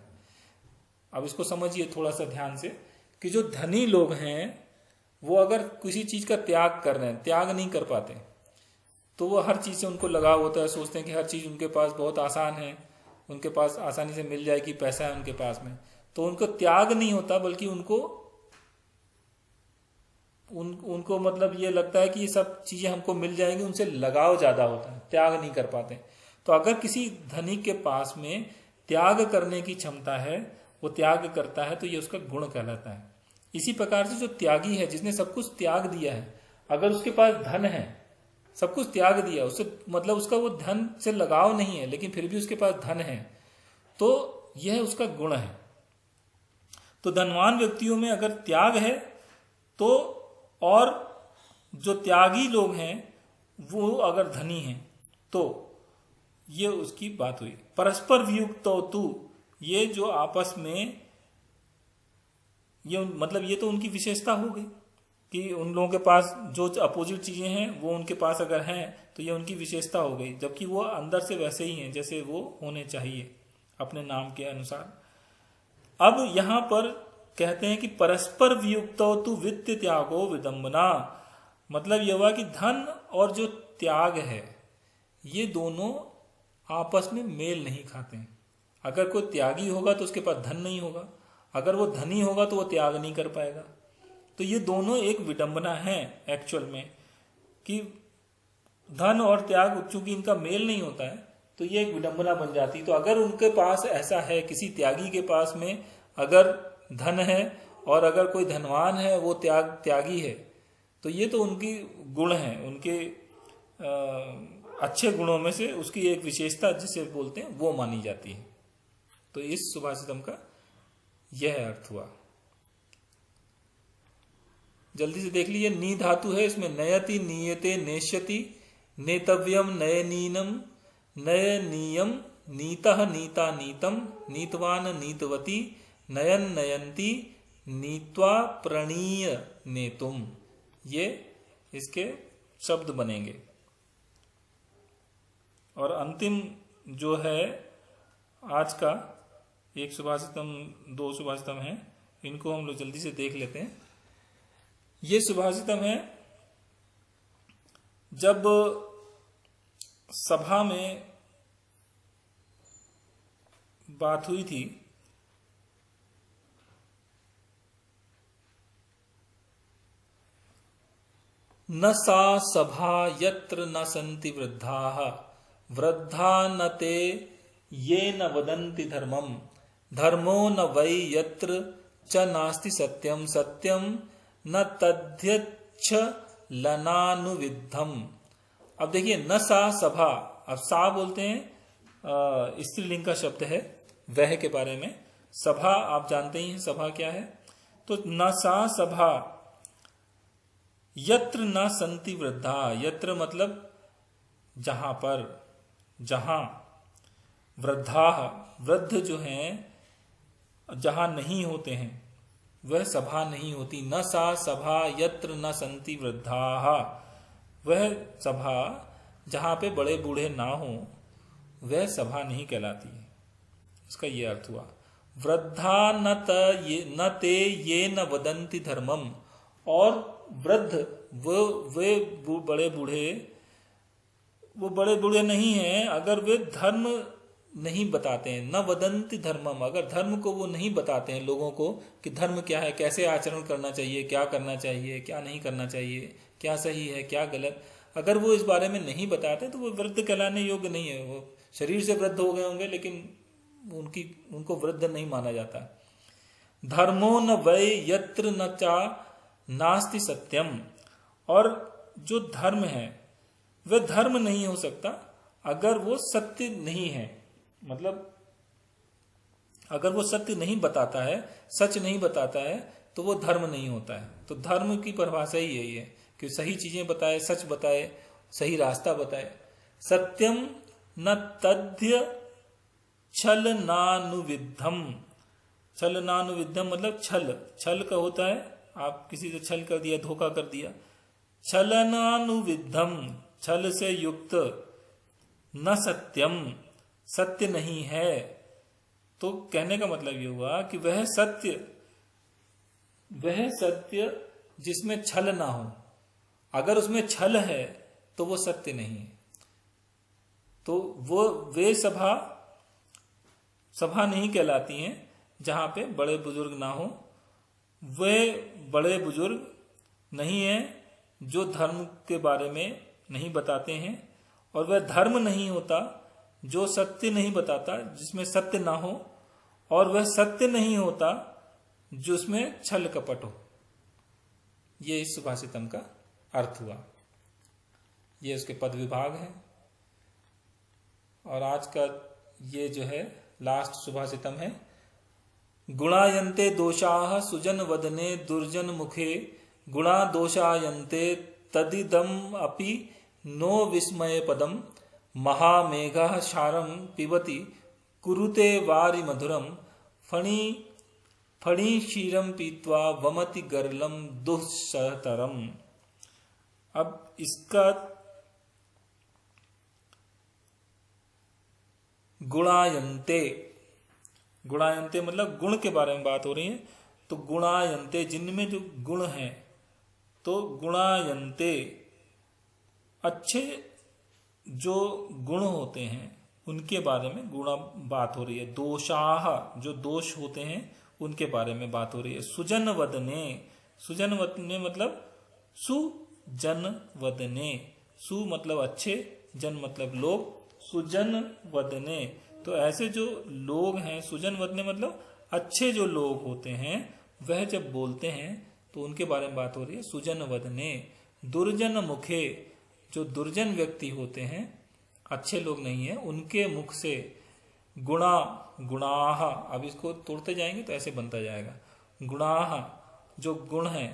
अब इसको समझिए थोड़ा सा ध्यान से कि जो धनी लोग हैं वो अगर किसी चीज का त्याग कर रहे हैं, त्याग नहीं कर पाते, तो वो हर चीज से उनको लगाव होता है, सोचते हैं कि हर चीज उनके पास बहुत आसान है, उनके पास आसानी से मिल जाएगी, पैसा है उनके पास में, तो उनको त्याग नहीं होता, बल्कि उनको मतलब ये लगता है कि ये सब चीजें हमको मिल जाएंगी, उनसे लगाव ज्यादा होता है, त्याग नहीं कर पाते। तो अगर किसी धनिक के पास में त्याग करने की क्षमता है, वो त्याग करता है, तो ये उसका गुण कहलाता है। इसी प्रकार से जो त्यागी है, जिसने सब कुछ त्याग दिया है, अगर उसके पास धन है, सब कुछ त्याग दिया, उससे मतलब उसका वो धन से लगाव नहीं है, लेकिन फिर भी उसके पास धन है, तो यह उसका गुण है। तो धनवान व्यक्तियों में अगर त्याग है तो, और जो त्यागी लोग हैं वो अगर धनी हैं, तो ये उसकी बात हुई। परस्पर वियुक्तो तु, ये जो आपस में, ये मतलब ये तो उनकी विशेषता हो गई कि उन लोगों के पास जो अपोजिट चीजें हैं वो उनके पास अगर हैं तो ये उनकी विशेषता हो गई, जबकि वो अंदर से वैसे ही हैं जैसे वो होने चाहिए अपने नाम के अनुसार। अब यहां पर कहते हैं कि परस्पर वियुक्तो तु वित्त त्यागो विदंबना, मतलब यह हुआ कि धन और जो त्याग है ये दोनों आपस में मेल नहीं खाते हैं। अगर कोई त्यागी होगा तो उसके पास धन नहीं होगा, अगर वो धनी होगा तो वो त्याग नहीं कर पाएगा। तो ये दोनों एक विडंबना है एक्चुअल में, कि धन और त्याग चूंकि इनका मेल नहीं होता है तो ये एक विडंबना बन जाती। तो अगर उनके पास ऐसा है, किसी त्यागी के पास में अगर धन है और अगर कोई धनवान है वो त्यागी है, तो ये तो उनकी गुण है, उनके अच्छे गुणों में से उसकी एक विशेषता जिसे बोलते हैं वो मानी जाती है। तो इस सुभाषितम का यह अर्थ हुआ। जल्दी से देख लीजिए, नी धातु है, इसमें नयति, नीयते, नेष्यति, नेतव्यम, नयनीनम, नयनीयम, नीतः, नीता, नीतम, नीतवान, नीतवती, नयन, नयंती, नीत्वा, प्रणीय, नेतुम, ये इसके शब्द बनेंगे। और अंतिम जो है आज का, एक सुभाषितम, दो सुभाषितम है, इनको हम लोग जल्दी से देख लेते हैं। ये सुभाषितम है, जब सभा में बात हुई थी न सा सभा यत्र न सन्ति वृद्धाः वृद्धा न ते ये न वदन्ति धर्मम धर्मो न वै यत्र च नास्ति सत्यम सत्यम न तद्यच्छ लनानुविद्धम। अब देखिए, न सा सभा, अब सा बोलते हैं स्त्रीलिंग का शब्द है वह के बारे में, सभा आप जानते ही हैं सभा क्या है। तो न सा सभा यत्र न संति वृद्धा, यत्र मतलब जहां पर, जहां, वृद्धा वृद्ध जो हैं जहां नहीं होते हैं वह सभा नहीं होती। न सा सभा यत्र न संति वृद्धाः, वह सभा जहां पे बड़े बूढ़े ना हो वह सभा नहीं कहलाती है। इसका ये अर्थ हुआ। वृद्धा न ते ये न वदन्ति धर्मम, और वृद्ध वे बड़े बूढ़े, वो बड़े बूढ़े नहीं हैं अगर वे धर्म नहीं बताते हैं। न वदन्ति धर्मम, अगर धर्म को वो नहीं बताते हैं लोगों को कि धर्म क्या है, कैसे आचरण करना चाहिए, क्या करना चाहिए, क्या नहीं करना चाहिए, क्या सही है, क्या गलत, अगर वो इस बारे में नहीं बताते तो वो वृद्ध कहलाने योग्य नहीं है। वो शरीर से वृद्ध हो गए होंगे लेकिन उनको वृद्ध नहीं माना जाता। धर्मो न वै यत्र न चा नास्ति सत्यम, और जो धर्म है वह धर्म नहीं हो सकता अगर वो सत्य नहीं है। मतलब अगर वो सत्य नहीं बताता है, सच नहीं बताता है, तो वो धर्म नहीं होता है। तो धर्म की परिभाषा ही यही है कि सही चीजें बताए, सच बताए, सही रास्ता बताए। सत्यम न तथ्य छल नानुविद्धम। छल नानुविद्धम मतलब छल, छल का होता है आप किसी से छल कर दिया, धोखा कर दिया। छलनानुविद्धम, छल से युक्त। न सत्यम, सत्य नहीं है। तो कहने का मतलब ये हुआ कि वह सत्य जिसमें छल ना हो, अगर उसमें छल है तो वो सत्य नहीं है। तो वे सभा नहीं कहलाती हैं जहां पे बड़े बुजुर्ग ना हो। वे बड़े बुजुर्ग नहीं है जो धर्म के बारे में नहीं बताते हैं, और वह धर्म नहीं होता जो सत्य नहीं बताता, जिसमें सत्य ना हो, और वह सत्य नहीं होता जिसमें छल कपट हो। ये इस सुभाषितम का अर्थ हुआ। ये उसके पद विभाग हैं। और आज का ये जो है लास्ट सुभाषितम है। गुणायन्ते दोषाः सुजन वदने दुर्जन मुखे, गुणा दोषायन्ते तदिदम अपि नो विस्मय पदम, महामेघः क्षारं पिबति कुरुते वारि मधुरम, फणी क्षीरम पीत्वा वमति गर्लम दुःसहतरम। अब इसका गुणायन्ते, गुणायन्ते मतलब गुण के बारे में बात हो रही है। तो गुणायन्ते जिनमें जो गुण है, तो गुणायन्ते अच्छे जो गुण होते हैं उनके बारे में गुणा बात हो रही है। दोषाह जो दोष होते हैं उनके बारे में बात हो रही है। सुजन वदने, सुजन वदने मतलब सुजन वदने, सु मतलब अच्छे, जन मतलब लोग, सुजन वदने। तो ऐसे जो लोग हैं, सुजन वदने मतलब अच्छे जो लोग होते हैं, वह जब बोलते हैं तो उनके बारे में बात हो रही है। सुजन वदने। दुर्जन मुखे, जो दुर्जन व्यक्ति होते हैं, अच्छे लोग नहीं है, उनके मुख से गुणा, गुणाह, अब इसको तोड़ते जाएंगे तो ऐसे बनता जाएगा। गुणाह जो गुण है,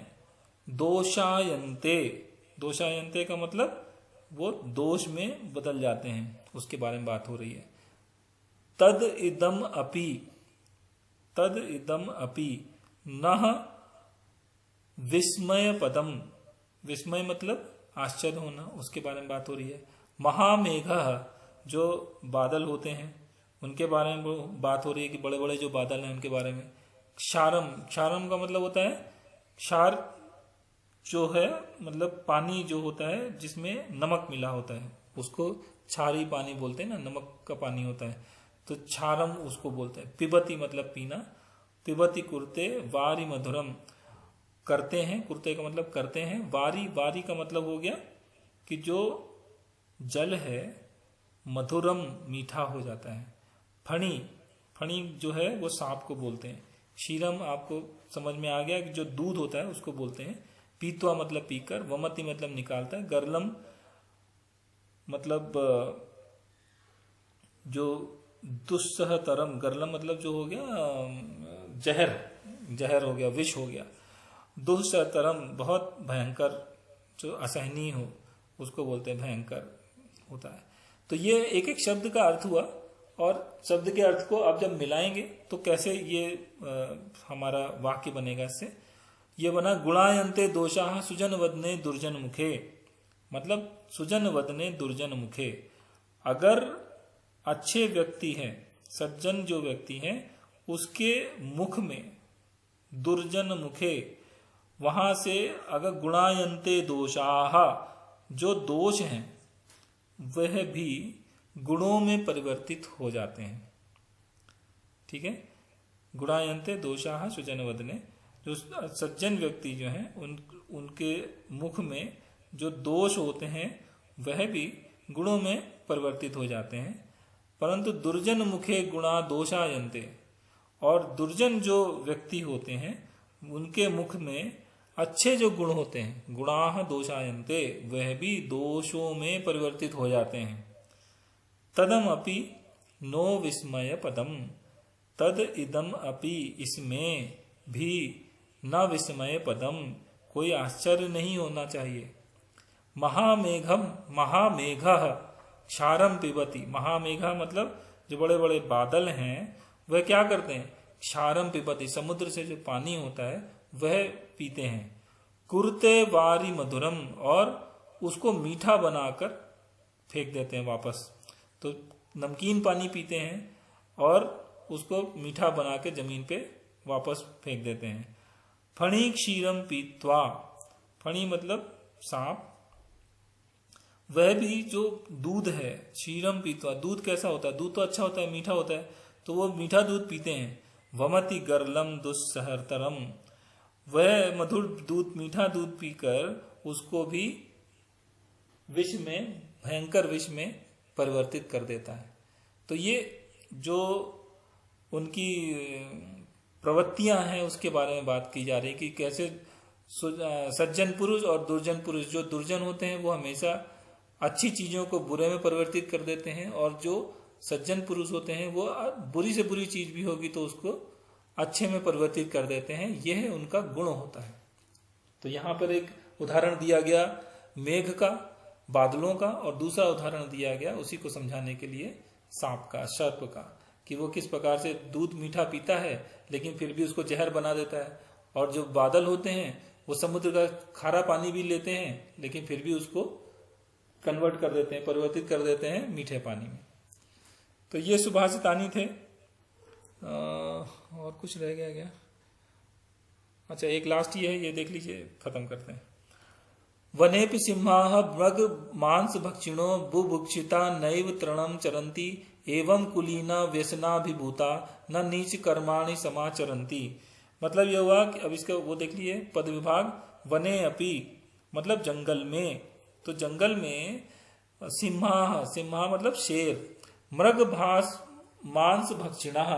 दोषायन्ते, दोषायन्ते का मतलब वो दोष में बदल जाते हैं, उसके बारे में बात हो रही है। तद इदम अपि, तद इदम अपि नह विस्मय पदम, विस्मय मतलब आश्चर्य होना, उसके बारे में बात हो रही है। महामेघः जो बादल होते हैं उनके बारे में बात हो रही है कि बड़े बड़े जो बादल हैं उनके बारे में। क्षारम, क्षारम का मतलब होता है, क्षार जो है मतलब पानी जो होता है जिसमें नमक मिला होता है, उसको क्षारी पानी बोलते हैं ना, नमक का पानी होता है, तो क्षारम उसको बोलते हैं। पिबती मतलब पीना। पिबती कुर्ते वारी मधुरम, करते हैं, कुर्ते का मतलब करते हैं। वारी, वारी का मतलब हो गया कि जो जल है मधुरम मीठा हो जाता है। फणी, फणी जो है वो सांप को बोलते हैं। क्षीरम आपको समझ में आ गया कि जो दूध होता है उसको बोलते हैं। पीत्वा मतलब पीकर। वमति मतलब निकालता है। गर्लम मतलब जो दुस्सहतरम, गर्लम मतलब जो हो गया जहर, जहर हो गया, विष हो गया। दुस्सहतरम बहुत भयंकर, जो असहनीय हो उसको बोलते हैं भयंकर होता है। तो ये एक एक शब्द का अर्थ हुआ, और शब्द के अर्थ को आप जब मिलाएंगे तो कैसे ये हमारा वाक्य बनेगा। इससे ये बना गुणायन्ते दोषाः सुजन वदने दुर्जन मुखे, मतलब सुजन वदने दुर्जन मुखे। अगर अच्छे व्यक्ति हैं, सज्जन जो व्यक्ति हैं, उसके मुख में, दुर्जन मुखे, वहां से अगर गुणायन्ते दोषाः जो दोष हैं वह भी गुणों में परिवर्तित हो जाते हैं। ठीक है, गुणायन्ते दोषाः सुजन वदने, जो सज्जन व्यक्ति जो हैं उनके मुख में जो दोष होते हैं वह भी गुणों में परिवर्तित हो जाते हैं। परंतु दुर्जन मुखे गुणा दोषायन्ते, और दुर्जन जो व्यक्ति होते हैं उनके मुख में अच्छे जो गुण होते हैं, गुणाः दोषायन्ते, वह भी दोषों में परिवर्तित हो जाते हैं। तदम अपि नो विस्मय पदम तद इदम अपि, इसमें भी न विस्मय पदम, कोई आश्चर्य नहीं होना चाहिए। महामेघम महामेघः क्षारम पिबति, महामेघा मतलब जो बड़े बड़े बादल हैं वह क्या करते हैं, क्षारम पिबति, समुद्र से जो पानी होता है वह पीते हैं। कुरते वारी मधुरम, और उसको मीठा बनाकर फेंक देते हैं वापस। तो नमकीन पानी पीते हैं और उसको मीठा बना के जमीन पे वापस फेंक देते हैं। फणी क्षीरम पीत्वा, फणी मतलब सांप, वह भी जो दूध है, क्षीरम पीत्वा, दूध कैसा होता है, दूध तो अच्छा होता है, मीठा होता है, तो वो मीठा दूध पीते हैं। वमति गरलम दुस्सहरतरम, वह मधुर दूध, मीठा दूध पीकर उसको भी विष में, भयंकर विष में परिवर्तित कर देता है। तो ये जो उनकी प्रवृत्तियां हैं उसके बारे में बात की जा रही है कि कैसे सज्जन पुरुष और दुर्जन पुरुष, जो दुर्जन होते हैं वो हमेशा अच्छी चीजों को बुरे में परिवर्तित कर देते हैं, और जो सज्जन पुरुष होते हैं वो बुरी से बुरी चीज भी होगी तो उसको अच्छे में परिवर्तित कर देते हैं। यह उनका गुण होता है। तो यहाँ पर एक उदाहरण दिया गया मेघ का, बादलों का, और दूसरा उदाहरण दिया गया उसी को समझाने के लिए सांप का, सर्प का, कि वो किस प्रकार से दूध मीठा पीता है लेकिन फिर भी उसको जहर बना देता है। और जो बादल होते हैं वो समुद्र का खारा पानी भी लेते हैं लेकिन फिर भी उसको कन्वर्ट कर देते हैं, परिवर्तित कर देते हैं मीठे पानी में। तो ये सुभाषितानी थे। और कुछ रह गया क्या? अच्छा, एक लास्ट ये है, ये देख लीजिए, खत्म करते हैं। वनेपि सिंहाः मृग मांस भक्षिणो बुभुक्षिता नैव तृणम चरन्ति एवं कुलीना व्यसनाभिभूता न नीच कर्माणि समाचरन्ति। मतलब ये हुआ कि अब इसका वो देख लिए पद विभाग, वने अपि मतलब जंगल में, तो जंगल में सिंहा, सिंहा मतलब शेर, मृग भास मांस भक्षिणः,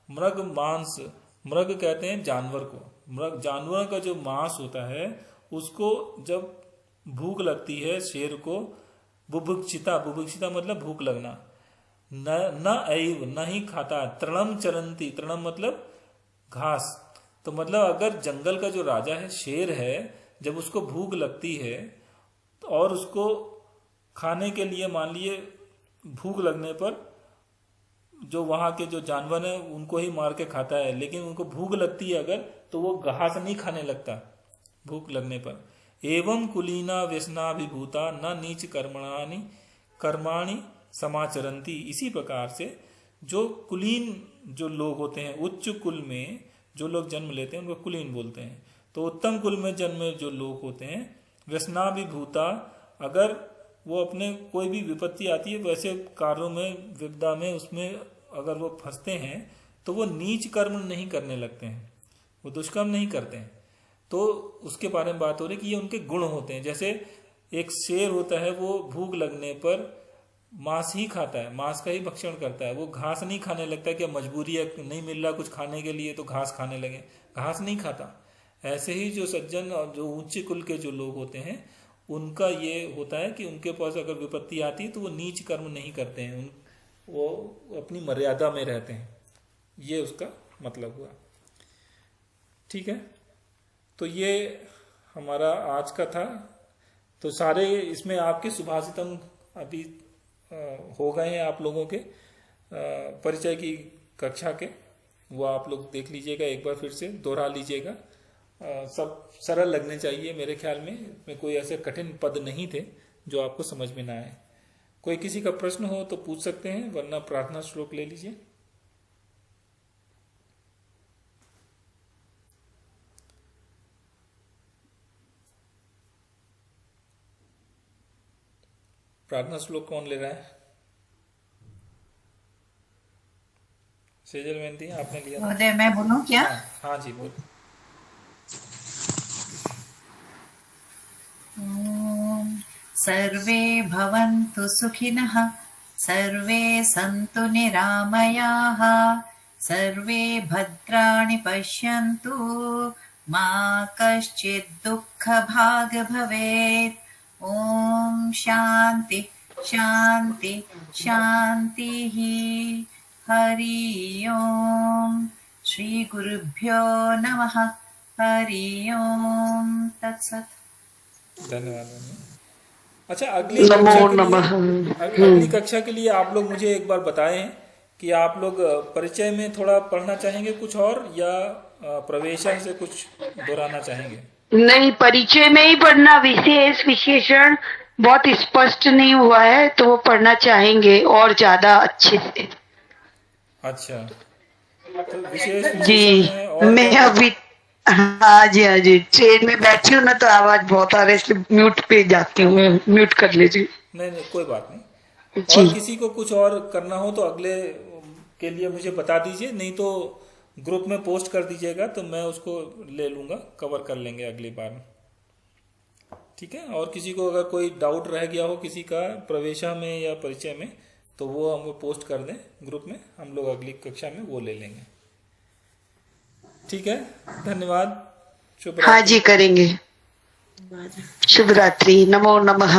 मृग मांस, मृग कहते हैं जानवर को, मृग जानवर का जो मांस होता है उसको जब भूख लगती है शेर को, बुभुक्षिता, बुभुक्षिता मतलब भूख लगना, न एव नहीं खाता, तृणम चरंती, तृणम मतलब घास। तो मतलब अगर जंगल का जो राजा है, शेर है, जब उसको भूख लगती है और उसको खाने के लिए, मान लिए भूख लगने पर जो वहां के जो जानवर हैं उनको ही मार के खाता है, लेकिन उनको भूख लगती है अगर, तो वो घास नहीं खाने लगता भूख लगने पर। एवं कुलीना व्यसनाभिभूता न नीच कर्माणि समाचरंती। इसी प्रकार से जो कुलीन जो लोग होते हैं, उच्च कुल में जो लोग जन्म लेते हैं उनको कुलीन बोलते हैं। तो उत्तम कुल में जन्मे जो लोग होते हैं, व्यसनाभिभूता, अगर वो अपने कोई भी विपत्ति आती है वैसे कार्यों में, विपदा में, उसमें अगर वो फंसते हैं तो वो नीच कर्म नहीं करने लगते हैं, वो दुष्कर्म नहीं करते हैं। तो उसके बारे में बात हो रही है कि ये उनके गुण होते हैं। जैसे एक शेर होता है, वो भूख लगने पर मांस ही खाता है, मांस का ही भक्षण करता है, वो घास नहीं खाने लगता कि मजबूरी है, नहीं मिल रहा कुछ खाने के लिए तो घास खाने लगे, घास नहीं खाता। ऐसे ही जो सज्जन और जो उच्च कुल के जो लोग होते हैं उनका ये होता है कि उनके पास अगर विपत्ति आती है तो वो नीच कर्म नहीं करते हैं, वो अपनी मर्यादा में रहते हैं। ये उसका मतलब हुआ। ठीक है, तो ये हमारा आज का था। तो सारे इसमें आपके सुभाषितम अभी हो गए हैं आप लोगों के परिचय की कक्षा के, वो आप लोग देख लीजिएगा, एक बार फिर से दोहरा लीजिएगा। सब सरल लगने चाहिए मेरे ख्याल में कोई ऐसे कठिन पद नहीं थे जो आपको समझ में ना आए। कोई किसी का प्रश्न हो तो पूछ सकते हैं, वरना प्रार्थना श्लोक ले लीजिए। प्रार्थना श्लोक कौन ले रहा है? सेजल मेहंती आपने लिया? महोदय मैं बोलूं क्या? हाँ जी बोल। सर्वे भवन्तु सुखिनः, सर्वे सन्तु निरामयाः, सर्वे भद्राणि पश्यन्तु, मा कश्चित् दुःखभाग् भवेत्। ॐ शान्ति शान्ति शान्तिः हरि ओम् श्रीगुरुभ्यो नमः हरि ओम् तत्सत् धन्यवाद धन्यवाद। अच्छा, अगली नमो कक्षा के नमः। लिए अगली कक्षा के लिए आप लोग मुझे एक बार बताएं कि आप लोग परिचय में थोड़ा पढ़ना चाहेंगे कुछ और, या प्रवेशा से कुछ दोहराना चाहेंगे? नहीं, परिचय में ही पढ़ना, विशेष विशेषण बहुत स्पष्ट नहीं हुआ है तो वो पढ़ना चाहेंगे और ज्यादा अच्छे से। अच्छा, तो विशेष जी, विशेषण में और मैं क्या? अभी, हाँ जी हाँ जी, ट्रेन में बैठी हूँ ना तो आवाज बहुत आ रही है इसलिए म्यूट पे जाती हूँ, मैं म्यूट कर लीजिए। नहीं नहीं, कोई बात नहीं। जी। और किसी को कुछ और करना हो तो अगले के लिए मुझे बता दीजिए, नहीं तो ग्रुप में पोस्ट कर दीजिएगा तो मैं उसको ले लूंगा, कवर कर लेंगे अगली बार। ठीक है। और किसी को अगर कोई डाउट रह गया हो किसी का प्रवेशा में या परिचय में, तो वो हमको पोस्ट कर दें ग्रुप में, हम लोग अगली कक्षा में वो ले लेंगे। ठीक है, धन्यवाद, शुभ हाँ रात्रि। जी, करेंगे। शुभ रात्रि, नमो नमः।